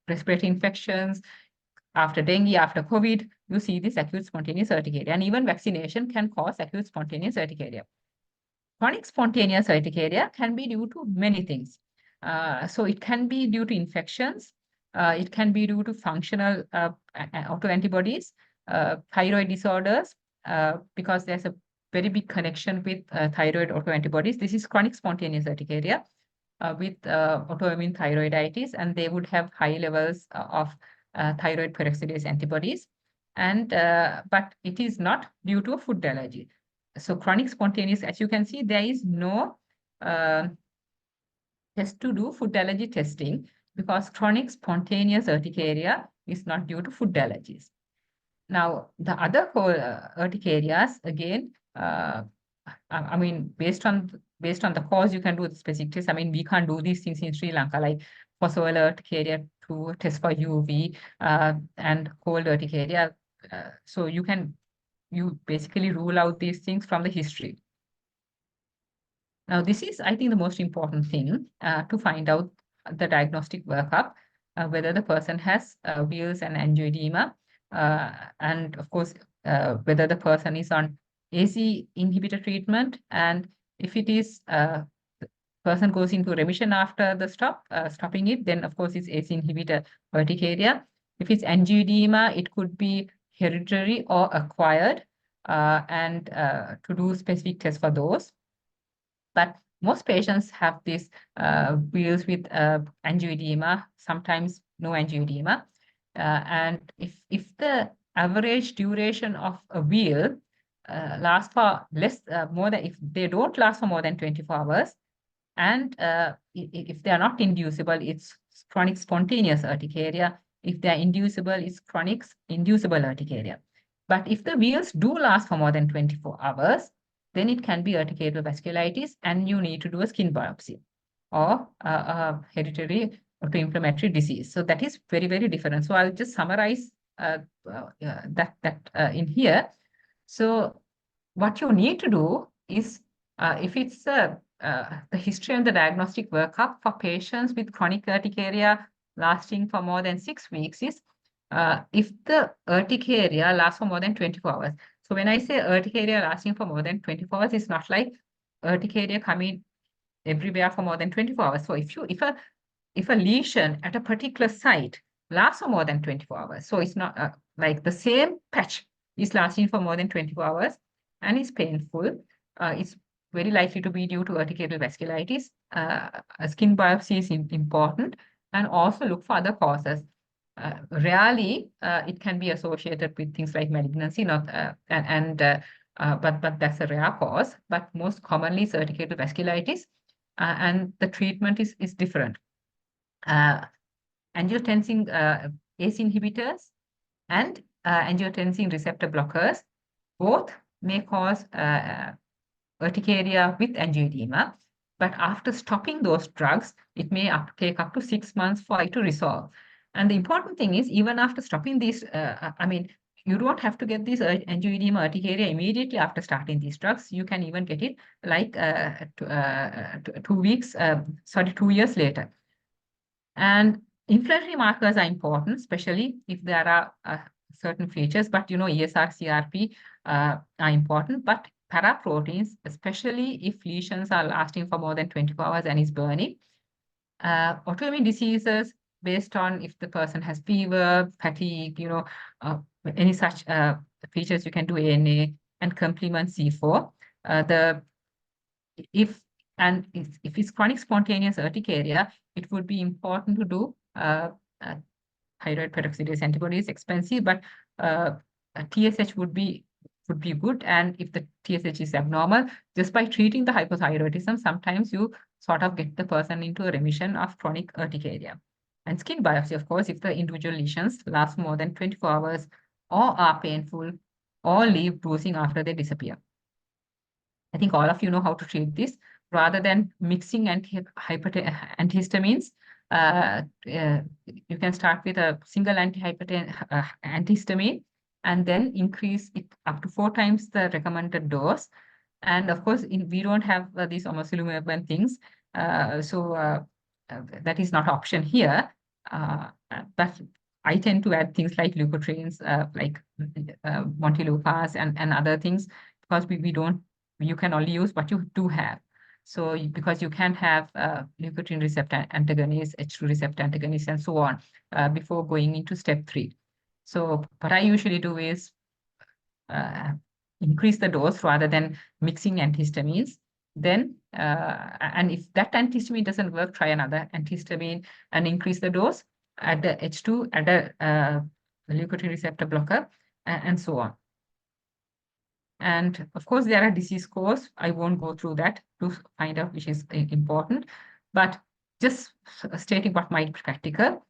respiratory infections, after dengue, after COVID, you see this acute spontaneous urticaria. And even vaccination can cause acute spontaneous urticaria. Chronic spontaneous urticaria can be due to many things. So it can be due to infections. It can be due to functional autoantibodies, thyroid disorders, because there's a very big connection with thyroid autoantibodies. This is chronic spontaneous urticaria with autoimmune thyroiditis, and they would have high levels of thyroid peroxidase antibodies. And but it is not due to a food allergy. So chronic spontaneous, as you can see, there is no test to do food allergy testing because chronic spontaneous urticaria is not due to food allergies. Now, the other urticarias, again, I mean, based on the cause, you can do the specific tests. I mean, we can't do these things in Sri Lanka, like for solar urticaria to test for UV and cold urticaria. So you basically rule out these things from the history. Now, this is, I think, the most important thing to find out the diagnostic workup, whether the person has Wheals and angioedema, and of course, whether the person is on AC inhibitor treatment, and if it is the person goes into remission after the stopping it, then of course it's AC inhibitor urticaria. If it's angioedema, it could be hereditary or acquired, and to do specific tests for those. But most patients have this wheals with angioedema, sometimes no angioedema. And if the average duration of a wheel lasts for if they don't last for more than 24 hours, and if they are not inducible, it's chronic spontaneous urticaria. If they are inducible, it's chronic inducible urticaria. But if the wheals do last for more than 24 hours, then it can be urticarial vasculitis, and you need to do a skin biopsy or hereditary autoinflammatory disease. So that is very, very different. So I'll just summarize that in here. So what you need to do is, if it's the history and the diagnostic workup for patients with chronic urticaria lasting for more than 6 weeks is, if the urticaria lasts for more than 24 hours. So when I say urticaria lasting for more than 24 hours, it's not like urticaria coming everywhere for more than 24 hours. So if a lesion at a particular site lasts for more than 24 hours, so it's not like the same patch is lasting for more than 24 hours and is painful, it's very likely to be due to urticarial vasculitis. A skin biopsy is important, and also look for other causes. Rarely, it can be associated with things like malignancy, but that's a rare cause. But most commonly, it's urticarial vasculitis, and the treatment is different. Angiotensin ACE inhibitors and angiotensin receptor blockers both may cause urticaria with angioedema, but after stopping those drugs, it may take up to 6 months for it to resolve. And the important thing is, even after stopping these, you don't have to get this angioedema urticaria immediately after starting these drugs. You can even get it like 2 years later. And inflammatory markers are important, especially if there are certain features, but ESR, CRP are important, but paraproteins, especially if lesions are lasting for more than 24 hours and is burning. Autoimmune diseases, based on if the person has fever, fatigue, any such features, you can do ANA and complement C4. If it's chronic spontaneous urticaria, it would be important to do thyroid peroxidase antibodies, expensive, but TSH would be good. And if the TSH is abnormal, just by treating the hypothyroidism, sometimes you sort of get the person into a remission of chronic urticaria. And skin biopsy, of course, if the individual lesions last more than 24 hours or are painful or leave bruising after they disappear. I think all of you know how to treat this. Rather than mixing antihistamines, you can start with a single antihistamine and then increase it up to 4 times the recommended dose. And of course, we don't have these omalizumab and things, so that is not option here. But I tend to add things like leukotrienes, like Montelukast and other things, because you can only use what you do have. So because you can have leukotriene receptor antagonists, H2 receptor antagonists, and so on before going into step 3. So what I usually do is increase the dose rather than mixing antihistamines. Then, and if that antihistamine doesn't work, try another antihistamine and increase the dose, add the H2, add a leukotriene receptor blocker, and so on. And of course, there are disease scores. I won't go through that to find out which is important, but just stating what might be practical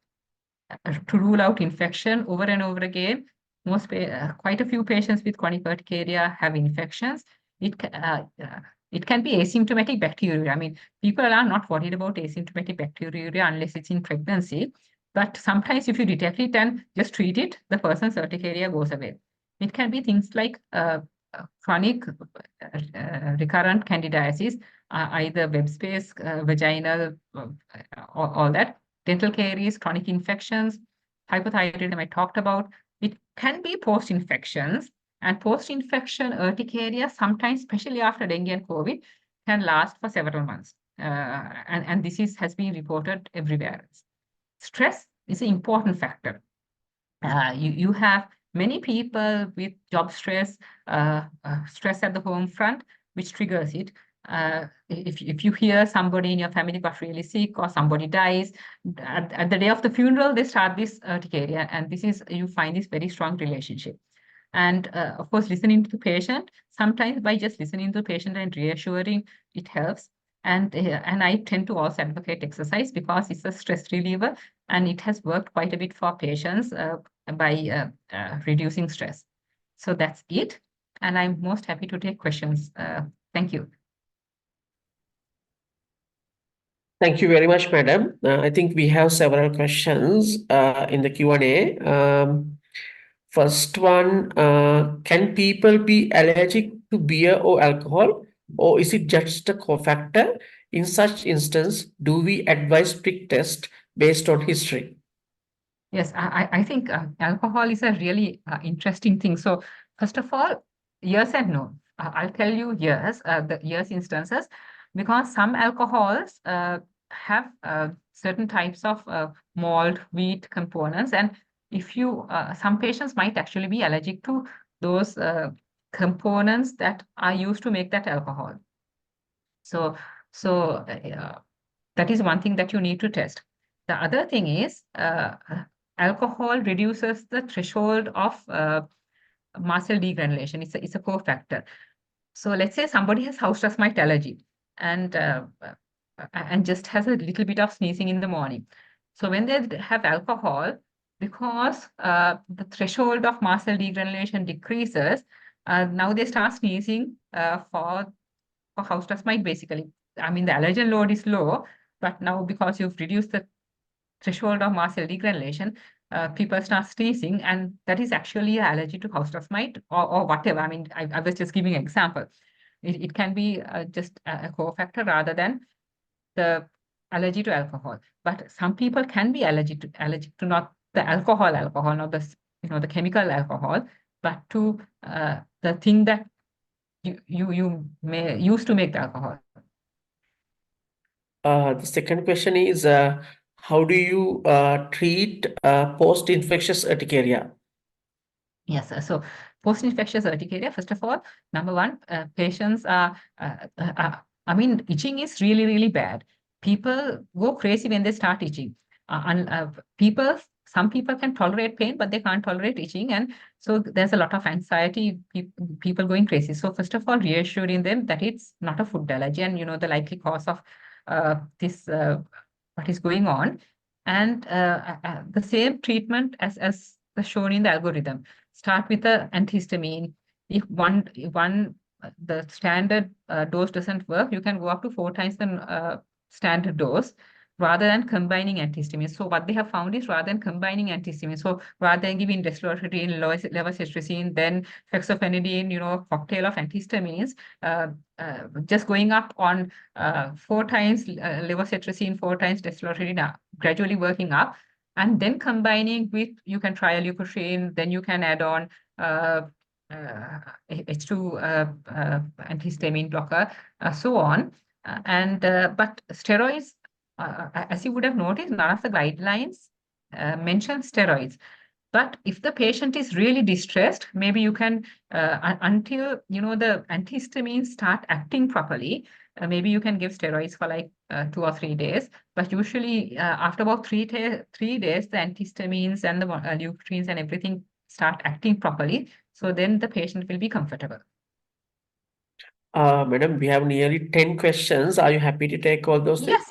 to rule out infection over and over again. Quite a few patients with chronic urticaria have infections. It can be asymptomatic bacteriuria. I mean, people are not worried about asymptomatic bacteriuria unless it's in pregnancy. But sometimes if you detect it and just treat it, the person's urticaria goes away. It can be things like chronic recurrent candidiasis, either web space, vaginal, all that. Dental caries, chronic infections, hypothyroidism I talked about. It can be post-infections, and post-infection urticaria, sometimes, especially after dengue and COVID, can last for several months. And this has been reported everywhere. Stress is an important factor. You have many people with job stress, stress at the home front, which triggers it. If you hear somebody in your family got really sick or somebody dies, at the day of the funeral, they start this urticaria, and you find this very strong relationship. And of course, listening to the patient, sometimes by just listening to the patient and reassuring, it helps. And I tend to also advocate exercise because it's a stress reliever, and it has worked quite a bit for patients by reducing stress. So that's it. And I'm most happy to take questions. Thank you. Thank you very much, madam. I think we have several questions in the Q&A. First one, can people be allergic to beer or alcohol, or is it just a cofactor? In such instance, do we advise prick test based on history? Yes, I think alcohol is a really interesting thing. So first of all, yes and no. I'll tell you yes, the yes instances, because some alcohols have certain types of malt, wheat components, and if some patients might actually be allergic to those components that are used to make that alcohol. So that is one thing that you need to test. The other thing is alcohol reduces the threshold of mast cell degranulation. It's a cofactor. So let's say somebody has house dust mite allergy and just has a little bit of sneezing in the morning. So when they have alcohol, because the threshold of mast cell degranulation decreases, Now they start sneezing for house dust mite, basically. I mean, the allergen load is low, but now because you've reduced the threshold of mast cell degranulation, people start sneezing, and that is actually an allergy to house dust mite or whatever. I mean, I was just giving an example. It can be just a cofactor rather than the allergy to alcohol. But some people can be allergic to not the alcohol, not the the chemical alcohol, but to the thing that you may use to make the alcohol. The second question is, how do you treat post-infectious urticaria? Yes, so post-infectious urticaria, first of all, number one, patients are, I mean, itching is really, really bad. People go crazy when they start itching. Some people can tolerate pain, but they can't tolerate itching. And so there's a lot of anxiety, people going crazy. So first of all, reassuring them that it's not a food allergy and, the likely cause of this, what is going on. And the same treatment as shown in the algorithm. Start with the antihistamine. If the standard dose doesn't work, you can go up to 4 times the standard dose rather than combining antihistamines. So what they have found is rather than combining antihistamines, so rather than giving desloratadine, levocetirizine, then fexofenadine, cocktail of antihistamines, just going up on 4 times levocetirizine, 4 times desloratadine, gradually working up, and then combining with, you can try a leukotriene, then you can add on H2 antihistamine blocker, so on. But steroids, as you would have noticed, none of the guidelines mention steroids. But if the patient is really distressed, maybe you can, until the antihistamines start acting properly, maybe you can give steroids for like 2 or 3 days. But usually after about 3 days, the antihistamines and the leukotrienes and everything start acting properly. So then the patient will be comfortable. Madam, we have nearly 10 questions. Are you happy to take all those things?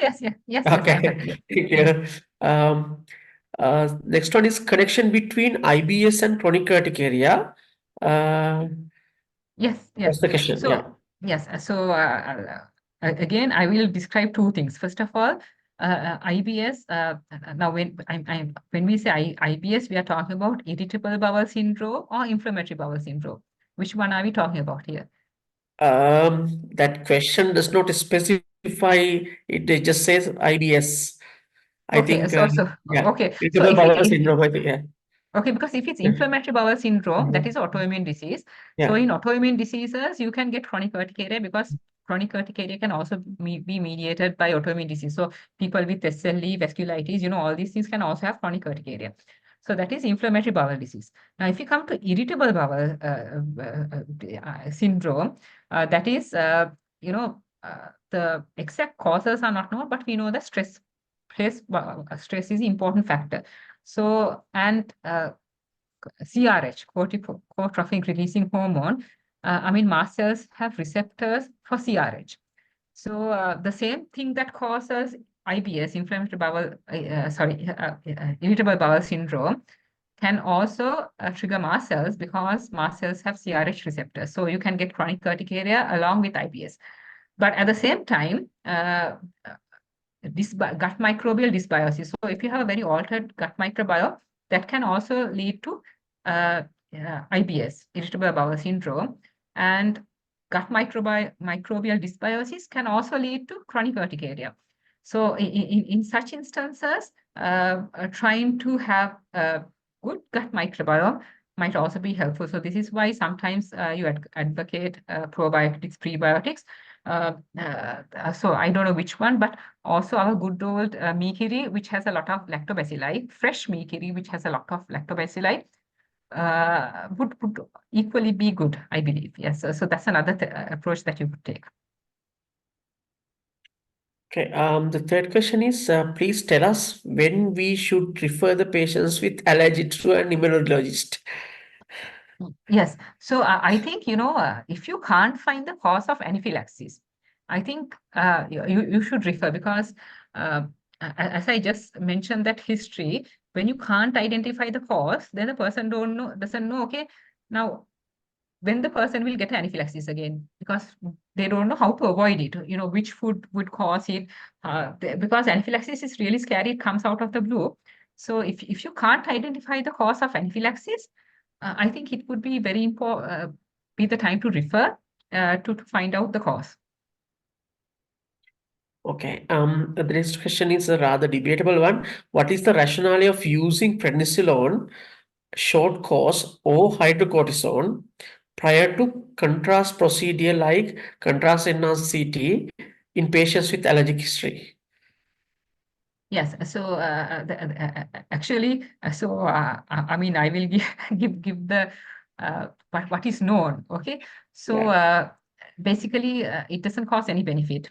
Yes, Okay. I'm happy. Thank you. Next one is connection between IBS and chronic urticaria. Yes. That's the question. So, Yeah. yes. So, again, I will describe two things. First of all, IBS. Now, when we say IBS, we are talking about irritable bowel syndrome or inflammatory bowel syndrome. Which one are we talking about here? That question does not specify. It just says IBS. I Okay. think, yeah, Okay. So irritable bowel syndrome. I think, yeah. okay, because if it's Yeah. inflammatory bowel syndrome, that Mhm. is autoimmune disease. Yeah. So in autoimmune diseases, you can get chronic urticaria because chronic urticaria can also be mediated by autoimmune disease. So people with SLE, vasculitis, all these things can also have chronic urticaria. So that is inflammatory bowel disease. Now, if you come to irritable bowel syndrome, that is, the exact causes are not known, but we know that stress is an important factor. So, and CRH, corticotrophic releasing hormone, mast cells have receptors for CRH. So the same thing that causes IBS, irritable bowel syndrome, can also trigger mast cells because mast cells have CRH receptors. So you can get chronic urticaria along with IBS. But at the same time, gut microbial dysbiosis. So if you have a very altered gut microbiome, that can also lead to IBS, irritable bowel syndrome. And gut microbial dysbiosis can also lead to chronic urticaria. So in such instances, trying to have a good gut microbiome might also be helpful. So this is why sometimes you advocate probiotics, prebiotics. So I don't know which one, but also our good old meekiri, which has a lot of lactobacilli, fresh meekiri, which has a lot of lactobacilli, would equally be good, I believe. Yes, so that's another approach that you could take. Okay. The third question is, please tell us when we should refer the patients with allergy to an immunologist. Yes. So I think, if you can't find the cause of anaphylaxis, I think you should refer because as I just mentioned that history, when you can't identify the cause, then the person doesn't know, okay, now when the person will get anaphylaxis again, because they don't know how to avoid it, which food would cause it, because anaphylaxis is really scary. It comes out of the blue. So if you can't identify the cause of anaphylaxis, I think it would be very important, be the time to refer to find out the cause. Okay. The next question is a rather debatable one. What is the rationale of using prednisolone, short course, or hydrocortisone prior to contrast procedure like contrast enhanced CT in patients with allergic history? Yes, so actually, I mean, I will give the what is known. Okay, so Yeah. basically, it doesn't cause any benefit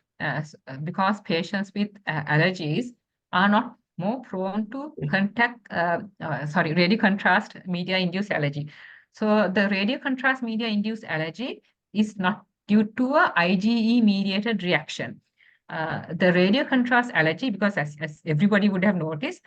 because patients with allergies are not more prone to radio contrast media induced allergy. So the radio contrast media induced allergy is not due to a IgE mediated reaction. The radio contrast allergy, because as everybody would have noticed,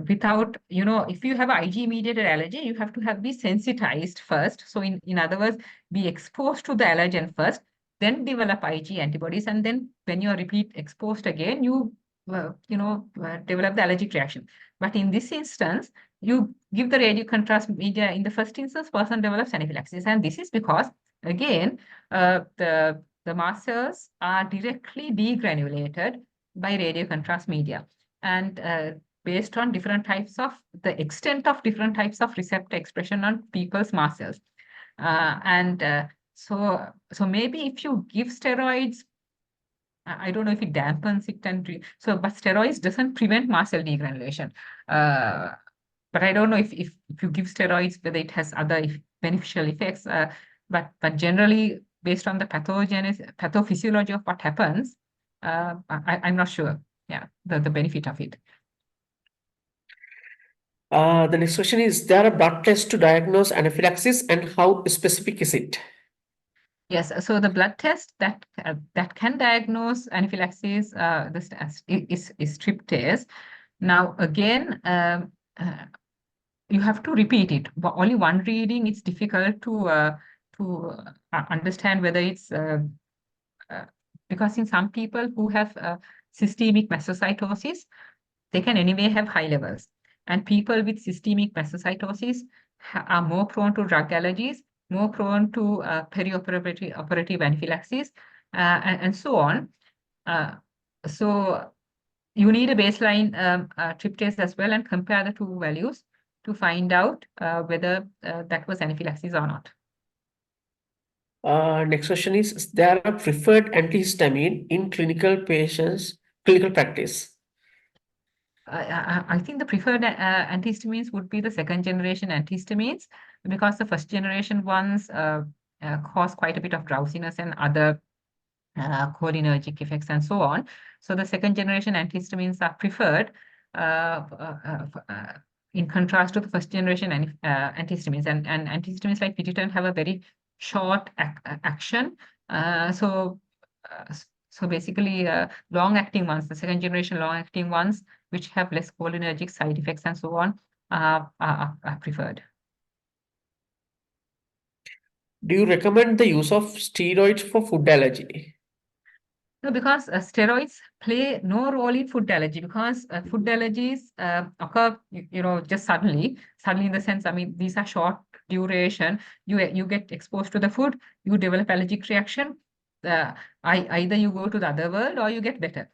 without, if you have IG mediated allergy, you have to be sensitized first. So in other words, be exposed to the allergen first, then develop IG antibodies. And then when you're repeat exposed again, you develop the allergic reaction. But in this instance, you give the radio contrast media in the first instance, person develops anaphylaxis. And this is because, again, the mast cells are directly degranulated by radio contrast media. And based on the extent of different types of receptor expression on people's mast cells. So maybe if you give steroids, I don't know if it dampens it but steroids doesn't prevent mast cell degranulation. But I don't know if you give steroids, whether it has other beneficial effects. But generally, based on the pathophysiology of what happens, I'm not sure. Yeah, the benefit of it. The next question is there a blood test to diagnose anaphylaxis and how specific is it? Yes, so the blood test that can diagnose anaphylaxis is tryptase. Now, again, you have to repeat it. Only one reading, it's difficult to understand whether it's because in some people who have systemic mastocytosis, they can anyway have high levels. And people with systemic mastocytosis are more prone to drug allergies, more prone to operative anaphylaxis, and so on. So you need a baseline tryptase as well and compare the two values to find out whether that was anaphylaxis or not. Next question is there a preferred antihistamine in clinical practice? I think the preferred antihistamines would be the second generation antihistamines, because the first generation ones cause quite a bit of drowsiness and other cholinergic effects and so on. So the second generation antihistamines are preferred in contrast to the first generation antihistamines. And antihistamines like pititan have a very short action. So basically, long-acting ones, the second generation long-acting ones, which have less cholinergic side effects and so on, are preferred. Do you recommend the use of steroids for food allergy? No, because steroids play no role in food allergy, because food allergies occur, just suddenly in the sense, I mean, these are short duration. You get exposed to the food, you develop allergic reaction. Either you go to the other world or you get better.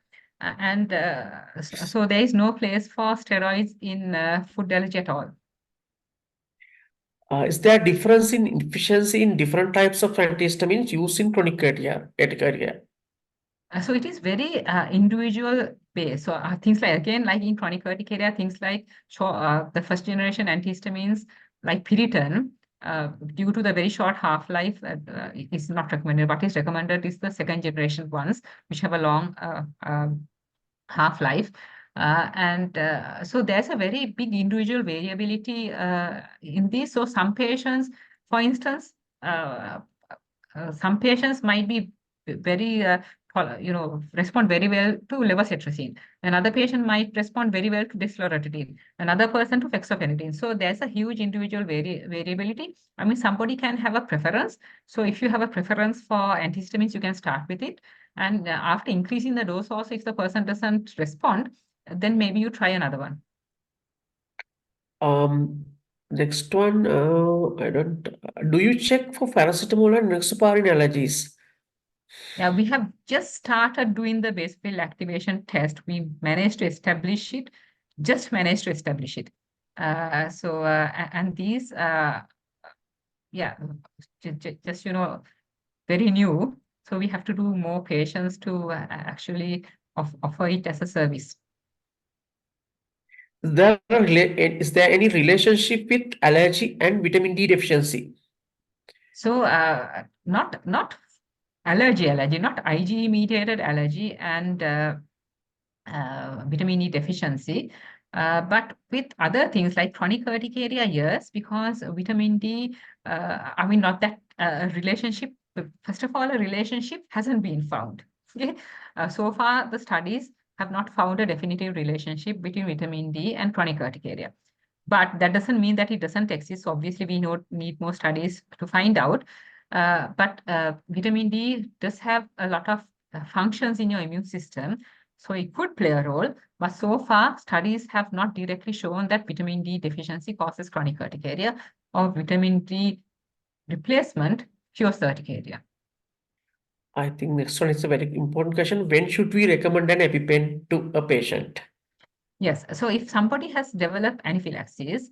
So there is no place for steroids in food allergy at all. Is there a difference in efficiency in different types of antihistamines used in chronic urticaria? So it is very individual based. So things like, again, like in chronic urticaria, things like the first generation antihistamines like piriton, due to the very short half-life, is not recommended. What is recommended is the second generation ones, which have a long half-life. So there's a very big individual variability in this. So some patients, for instance, some patients might be very respond very well to levocetirizine. Another patient might respond very well to desloratadine. Another person to fexofenadine. So there's a huge individual variability. I mean, somebody can have a preference. So if you have a preference for antihistamines, you can start with it. And after increasing the dose also, if the person doesn't respond, then maybe you try another one. Next one, I don't. Do you check for paracetamol and Nexaparin allergies? Yeah, we have just started doing the basophil activation test. We managed to establish it, just managed to establish it. And these, yeah, just, very new. So we have to do more patients to actually offer it as a service. Is there any relationship with allergy and vitamin D deficiency? So not allergy, not IgE mediated allergy and vitamin E deficiency, but with other things like chronic urticaria, yes, because vitamin D, I mean, not that relationship. First of all, a relationship hasn't been found. Okay, so far the studies have not found a definitive relationship between vitamin D and chronic urticaria. But that doesn't mean that it doesn't exist. So obviously, we need more studies to find out. But vitamin D does have a lot of functions in your immune system. So it could play a role. But so far, studies have not directly shown that vitamin D deficiency causes chronic urticaria or vitamin D replacement cures urticaria. I think next one is a very important question. When should we recommend an EpiPen to a patient? Yes. So if somebody has developed anaphylaxis,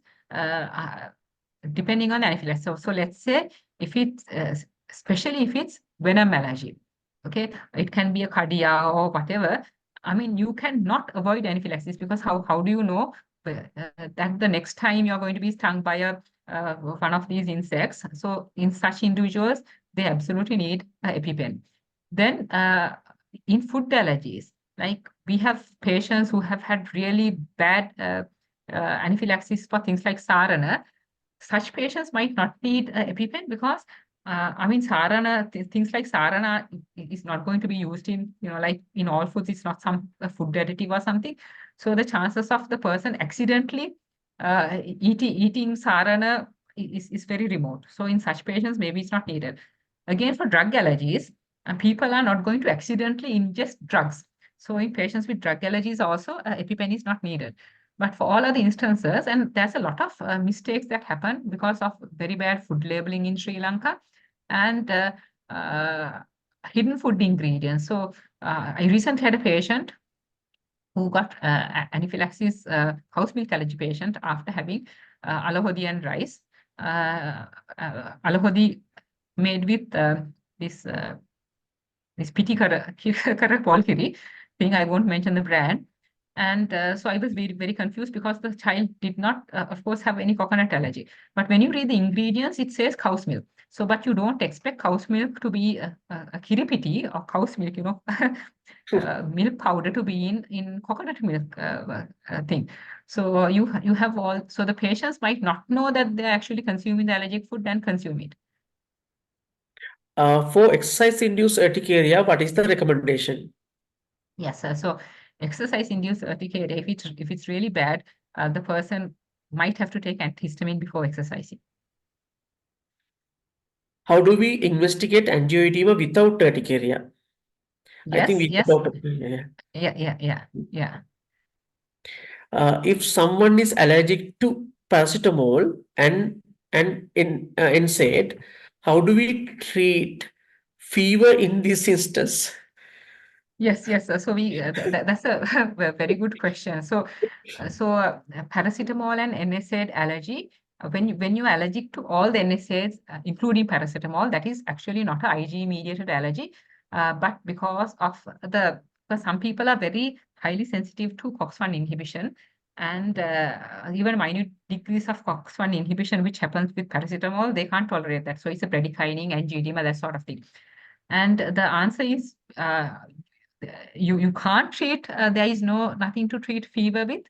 depending on anaphylaxis. So let's say if it's, especially if it's venom allergy, okay, it can be a cardia or whatever. I mean, you cannot avoid anaphylaxis because how do you know that the next time you're going to be stung by one of these insects? So in such individuals, they absolutely need EpiPen. Then in food allergies, like we have patients who have had really bad anaphylaxis for things like sarana. Such patients might not need EpiPen because, I mean, sarana, things like sarana is not going to be used in, like in all foods, it's not some food additive or something. So the chances of the person accidentally eating sarana is very remote. So in such patients, maybe it's not needed. Again, for drug allergies, people are not going to accidentally ingest drugs. So in patients with drug allergies also, EpiPen is not needed. But for all other instances, and there's a lot of mistakes that happen because of very bad food labeling in Sri Lanka and hidden food ingredients. So I recently had a patient who got anaphylaxis, house milk allergy patient after having alahodi and rice. Alahodi made with this piti kara polkiri thing. I won't mention the brand. And so I was very, very confused because the child did not, of course, have any coconut allergy. But when you read the ingredients, it says cow's milk. So, but you don't expect cow's milk to be a kiripiti or cow's milk, milk powder to be in coconut milk thing. So you have all, so the patients might not know that they're actually consuming the allergic food and consume it. For exercise-induced urticaria, what is the recommendation? Yes, so exercise-induced urticaria, if it's really bad, the person might have to take antihistamine before exercising. How do we investigate angioedema without urticaria? I think Yes, we yes, talked about yeah. if someone is allergic to paracetamol and in NSAID, how do we treat fever in this instance? Yes. So that's a very good question. So paracetamol and NSAID allergy. When you're allergic to all the NSAIDs, including paracetamol, that is actually not an IgE mediated allergy, but because some people are very highly sensitive to COX-1 inhibition, and even minute degrees of COX-1 inhibition, which happens with paracetamol, they can't tolerate that. So it's a bradykinin, angioedema, that sort of thing. And the answer is you can't treat. There is nothing to treat fever with,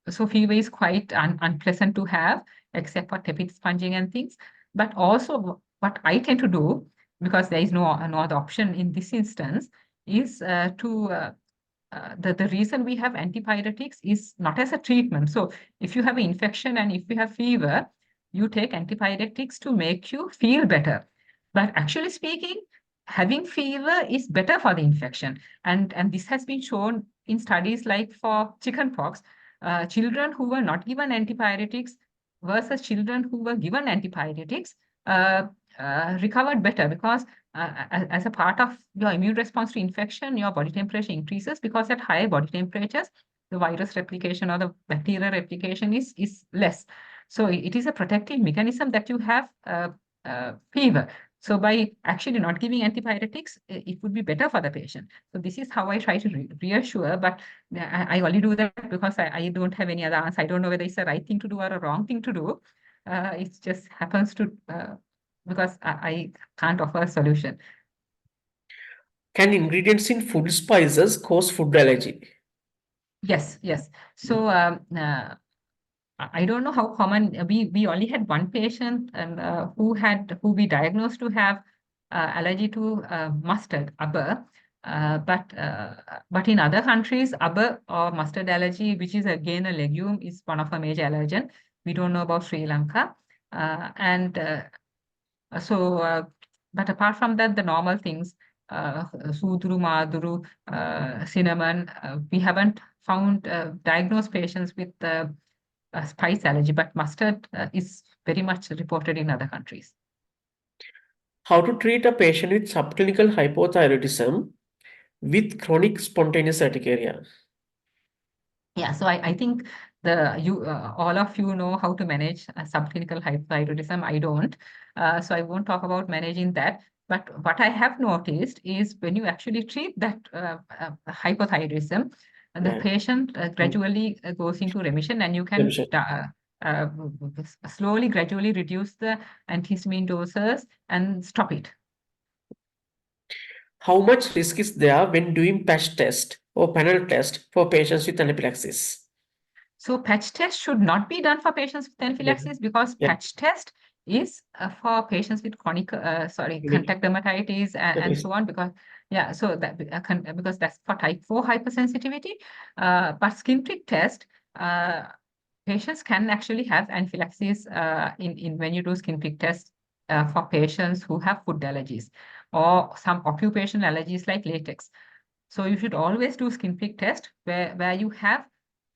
so fever is quite unpleasant to have, except for tepid sponging and things. But also, what I tend to do because there is no other option in this instance, is the reason we have antibiotics is not as a treatment. So if you have an infection and if you have fever, you take antibiotics to make you feel better. But actually speaking, having fever is better for the infection. And this has been shown in studies like for chickenpox, children who were not given antibiotics versus children who were given antibiotics uh, recovered better, because as a part of your immune response to infection, your body temperature increases, because at higher body temperatures, the virus replication or the bacterial replication is less. So it is a protective mechanism that you have fever. So by actually not giving antibiotics, it would be better for the patient. So this is how I try to reassure, but I only do that because I don't have any other answer. I don't know whether it's the right thing to do or a wrong thing to do. It just happens to, because I can't offer a solution. Can ingredients in food spices cause food allergy? Yes, yes. So I don't know how common. We only had one patient and who we diagnosed to have allergy to mustard, aber. But in other countries, aber or mustard allergy, which is again a legume, is one of a major allergen. We don't know about Sri Lanka. And so, but apart from that, the normal things, sudru, maduru, cinnamon, we haven't found diagnosed patients with spice allergy, but mustard is very much reported in other countries. How to treat a patient with subclinical hypothyroidism with chronic spontaneous urticaria? Yeah, so I think all of you know how to manage subclinical hypothyroidism. I don't, so I won't talk about managing that. But what I have noticed is when you actually treat that hypothyroidism, the Yeah. patient gradually goes into remission, and you can Remission. uh, slowly, gradually reduce the antihistamine doses and stop it. How much risk is there when doing patch test or panel test for patients with anaphylaxis? So patch test should not be done for patients with anaphylaxis, because Yeah. patch test is for patients with chronic, contact dermatitis and so on. Because so that because that's for type 4 hypersensitivity. But skin prick test, patients can actually have anaphylaxis in when you do skin prick test for patients who have food allergies or some occupational allergies like latex. So you should always do skin prick test where you have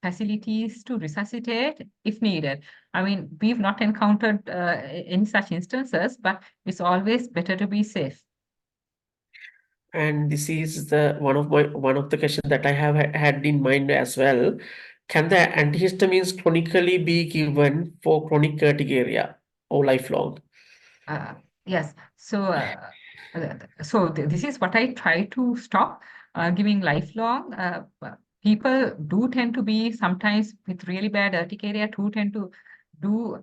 facilities to resuscitate if needed. I mean, we've not encountered any such instances, but it's always better to be safe. And this is the one of the questions that I have had in mind as well. Can the antihistamines chronically be given for chronic urticaria or lifelong? Yes. So, this is what I try to stop giving lifelong. People do tend to be sometimes with really bad urticaria too do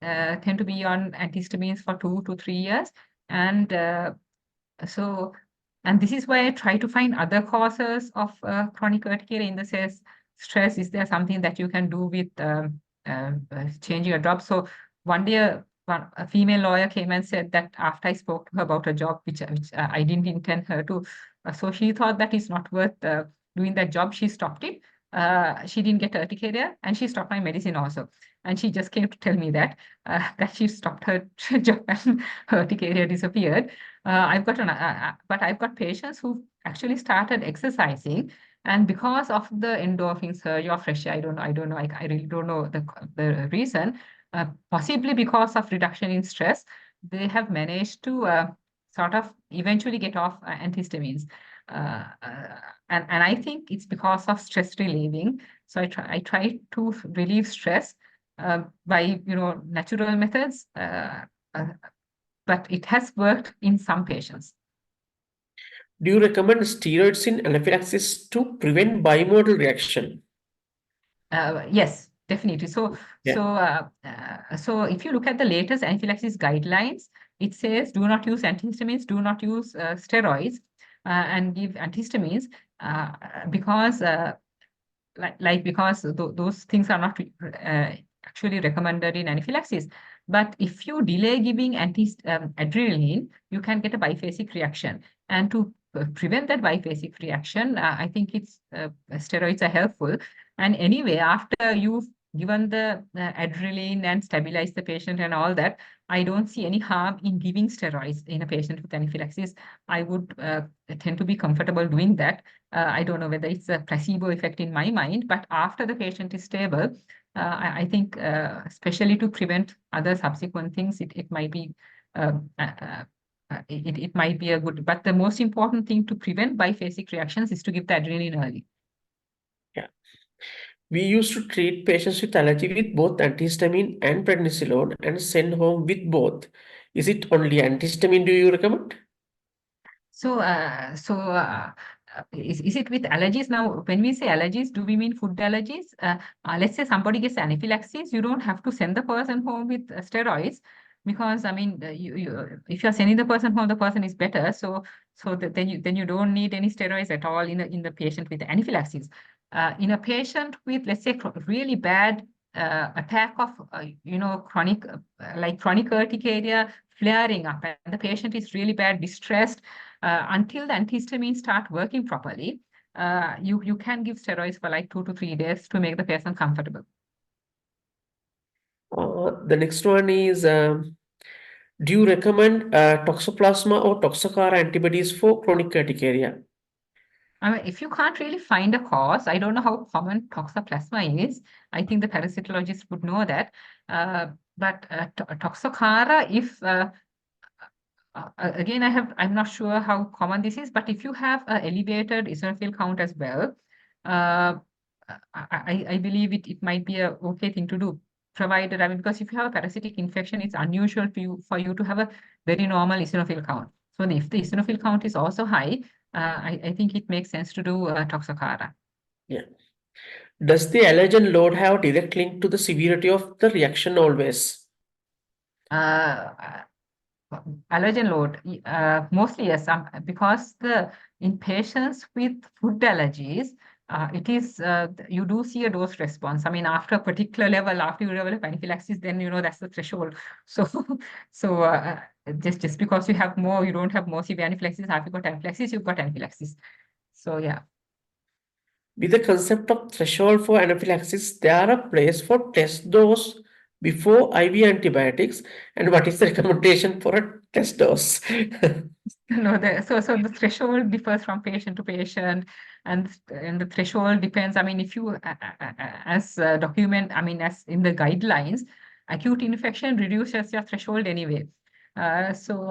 tend to be on antihistamines for 2 to 3 years, and so, and this is why I try to find other causes of chronic urticaria in the sense stress. Is there something that you can do with changing a job? So one day, a female lawyer came and said that after I spoke to her about a job which I didn't intend her to, so she thought that it's not worth doing that job. She stopped it. She didn't get urticaria, and she stopped my medicine also. And she just came to tell me that she stopped her job and her urticaria disappeared. But I've got patients who actually started exercising, and because of the endorphin surge or fresh air, I don't know, I really don't know the reason. Possibly because of reduction in stress, they have managed to sort of eventually get off antihistamines. And I think it's because of stress relieving. So I try to relieve stress by natural methods. But it has worked in some patients. Do you recommend steroids in anaphylaxis to prevent bimodal reaction? Yes, definitely. Yeah. So if you look at the latest anaphylaxis guidelines, it says do not use antihistamines, do not use steroids, and give antihistamines because because those things are not actually recommended in anaphylaxis. But if you delay giving adrenaline, you can get a biphasic reaction. And to prevent that biphasic reaction, I think steroids are helpful. And anyway, after you've given the adrenaline and stabilize the patient and all that, I don't see any harm in giving steroids in a patient with anaphylaxis. I would tend to be comfortable doing that. I don't know whether it's a placebo effect in my mind, but after the patient is stable, I think, especially to prevent other subsequent things, it might be it might be a good. But the most important thing to prevent biphasic reactions is to give the adrenaline early. Yeah. We used to treat patients with allergy with both antihistamine and prednisolone and send home with both. Is it only antihistamine do you recommend? So, is it with allergies? Now, when we say allergies, do we mean food allergies? Let's say somebody gets anaphylaxis, you don't have to send the person home with steroids, because I mean, if you're sending the person home, the person is better. Then you don't need any steroids at all in the patient with anaphylaxis. In a patient with, let's say, really bad attack of chronic urticaria flaring up, and the patient is really bad, distressed. Until the antihistamines start working properly, you can give steroids for like 2 to 3 days to make the patient comfortable. The next one is, do you recommend toxoplasma or toxocara antibodies for chronic urticaria? I mean, if you can't really find a cause, I don't know how common toxoplasma is. I think the parasitologist would know that. But toxocara, if again, I'm not sure how common this is, but if you have an elevated eosinophil count as well, I believe it might be a okay thing to do, provided, I mean, because if you have a parasitic infection, it's unusual for you to have a very normal eosinophil count. So if the eosinophil count is also high, I think it makes sense to do toxocara. Yeah. Does the allergen load have direct link to the severity of the reaction always? Allergen load, mostly yes, because in patients with food allergies, it is you do see a dose response. I mean, after a particular level, after you develop anaphylaxis, then that's the threshold. So just because you don't have more severe anaphylaxis. After you got anaphylaxis, you've got anaphylaxis. So yeah. With the concept of threshold for anaphylaxis, there are a place for test dose before IV antibiotics, and what is the recommendation for a test dose? No, so the threshold differs from patient to patient, and the threshold depends. I mean, if you as document, I mean, as in the guidelines, acute infection reduces your threshold anyway. So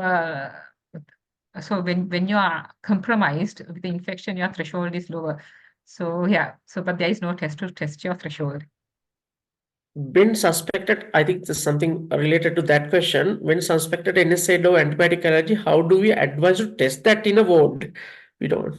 when you are compromised with the infection, your threshold is lower. So yeah, but there is no test to test your threshold. When suspected, I think there's something related to that question. When suspected NSAID or antibiotic allergy, how do we advise to test that in a ward? We don't.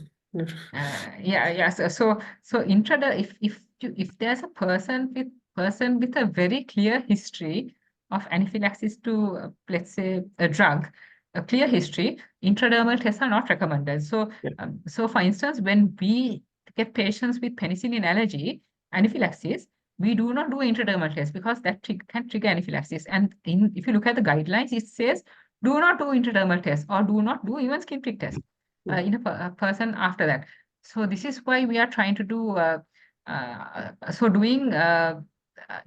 Yeah. So if there's a person with a very clear history of anaphylaxis to let's say a drug, a clear history, intradermal tests are not recommended. So Yeah. so for instance, when we get patients with penicillin allergy, anaphylaxis, we do not do intradermal tests because that can trigger anaphylaxis. And if you look at the guidelines, it says do not do intradermal tests or do not do even skin prick test in a person after that. So this is why we are trying to do doing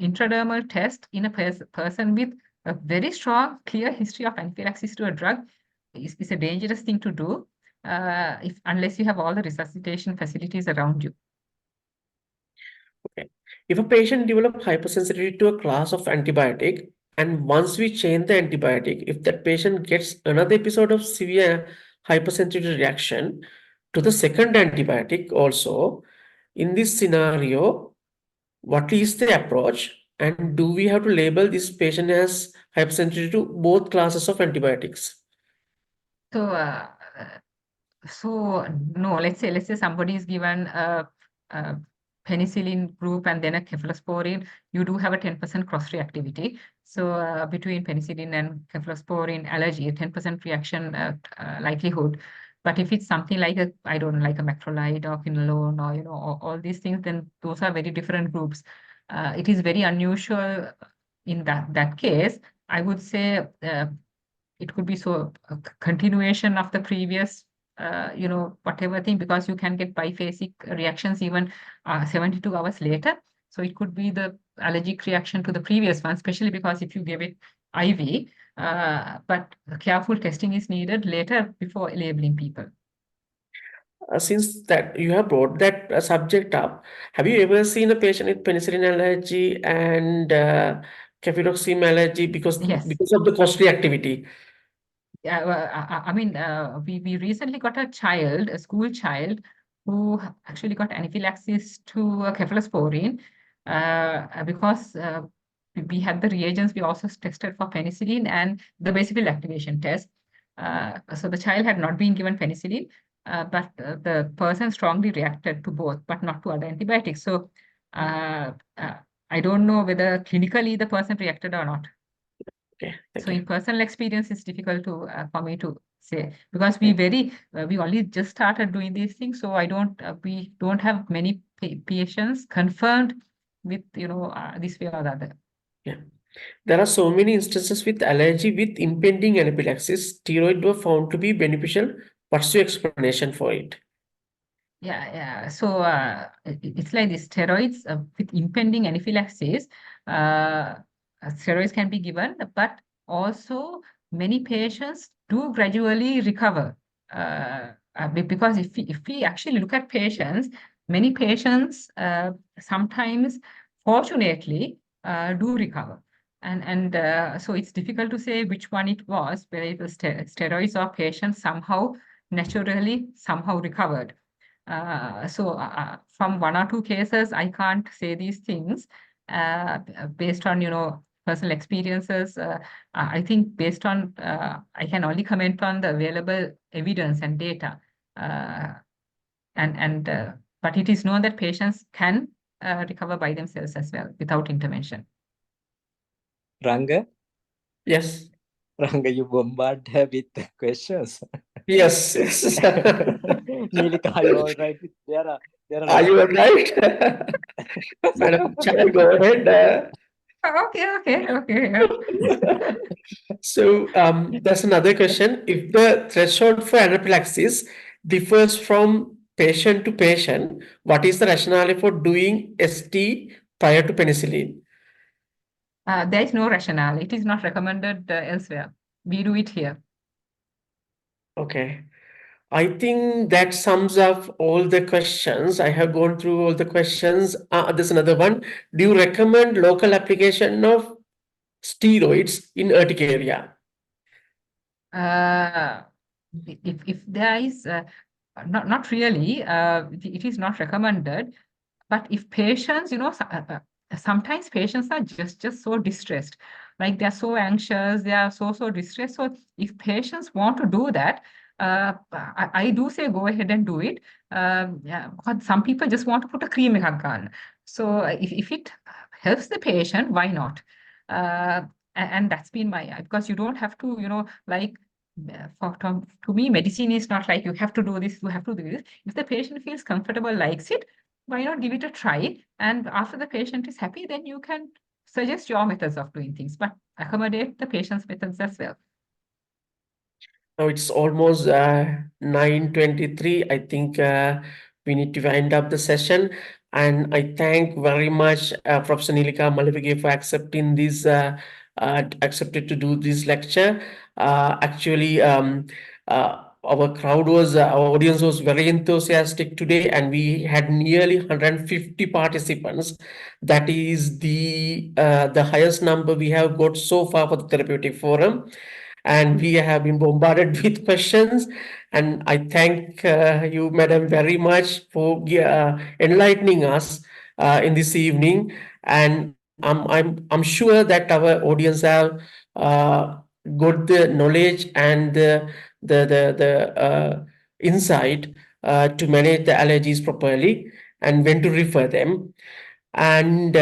intradermal test in a person with a very strong, clear history of anaphylaxis to a drug is a dangerous thing to do unless you have all the resuscitation facilities around you. Okay. If a patient develops hypersensitivity to a class of antibiotic, and once we change the antibiotic, if that patient gets another episode of severe hypersensitivity reaction to the second antibiotic also, in this scenario, what is the approach? And do we have to label this patient as hypersensitivity to both classes of antibiotics? So no, let's say somebody is given a penicillin group and then a cephalosporin, you do have a 10% cross reactivity. So between penicillin and cephalosporin allergy, a 10% reaction likelihood. But if it's something like like a macrolide or quinolone or all these things, then those are very different groups. it is very unusual in that case. I would say it could be a continuation of the previous, whatever thing, because you can get biphasic reactions even 72 hours later. So it could be the allergic reaction to the previous one, especially because if you give it IV, but careful testing is needed later before labeling people. Since that you have brought that subject up, have you ever seen a patient with penicillin allergy and cefuroxime allergy Yes. because of the costly activity? Yeah, well, I mean, we recently got a school child, who actually got anaphylaxis to cephalosporin because we had the reagents. We also tested for penicillin and the basophil activation test. So the child had not been given penicillin, but the person strongly reacted to both, but not to other antibiotics. So I don't know whether clinically the person reacted or not. Okay, thank So you. in personal experience, it's difficult for me to say, because we only just started doing these things. So we don't have many patients confirmed with, this way or the other. Yeah. There are so many instances with allergy with impending anaphylaxis. Steroid were found to be beneficial. What's your explanation for it? Yeah. So it's like the steroids with impending anaphylaxis. Uh, Steroids can be given, but also many patients do gradually recover. Because if we actually look at patients, many patients sometimes, fortunately, do recover. And so it's difficult to say which one it was, whether it was steroids or patients somehow naturally somehow recovered. From one or two cases, I can't say these things based on, personal experiences. I think based on, I can only comment on the available evidence and data. Uh, but it is known that patients can recover by themselves as well without intervention. Ranga, Yes. Ranga, you bombard her with questions. Yes. Yes. Neelika, are you all right? There are a Are lot you of all right? Madam, shall I go ahead? Okay. So there's another question. If the threshold for anaphylaxis differs from patient to patient, what is the rationale for doing ST prior to penicillin? There is no rationale. It is not recommended elsewhere. We do it here. Okay. I think that sums up all the questions. I have gone through all the questions. There's another one. Do you recommend local application of steroids in urticaria? If there is not really, it is not recommended. But if patients, sometimes patients are just so distressed, like they're so anxious, they are so distressed. So if patients want to do that, I do say go ahead and do it. Yeah, but some people just want to put a cream in a gun. So if it helps the patient, why not? And that's been because you don't have to, like to me, medicine is not like you have to do this, you have to do this. If the patient feels comfortable, likes it, why not give it a try? And after the patient is happy, then you can suggest your methods of doing things, but accommodate the patient's methods as well. Now it's almost 9:23. I think we need to wind up the session. And I thank very much Professor Neelika Malavige for accepted to do this lecture. Actually, our our audience was very enthusiastic today, and we had nearly 150 participants. That is the highest number we have got so far for the therapeutic forum, and we have been bombarded with questions. And I thank you, Madam, very much for enlightening us in this evening. And I'm sure that our audience have uh, got the knowledge and the insight to manage the allergies properly and when to refer them. And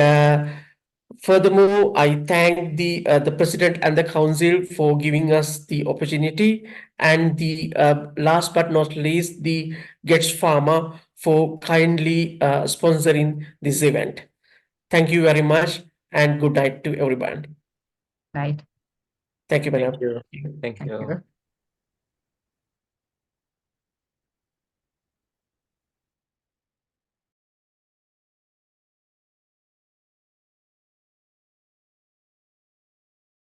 furthermore, I thank the president and the council for giving us the opportunity, and the last but not least, the Gets Pharma for kindly sponsoring this event. Thank you very much and good night to everyone. Right. Thank you, Thank madam. you. Thank Thank you. you.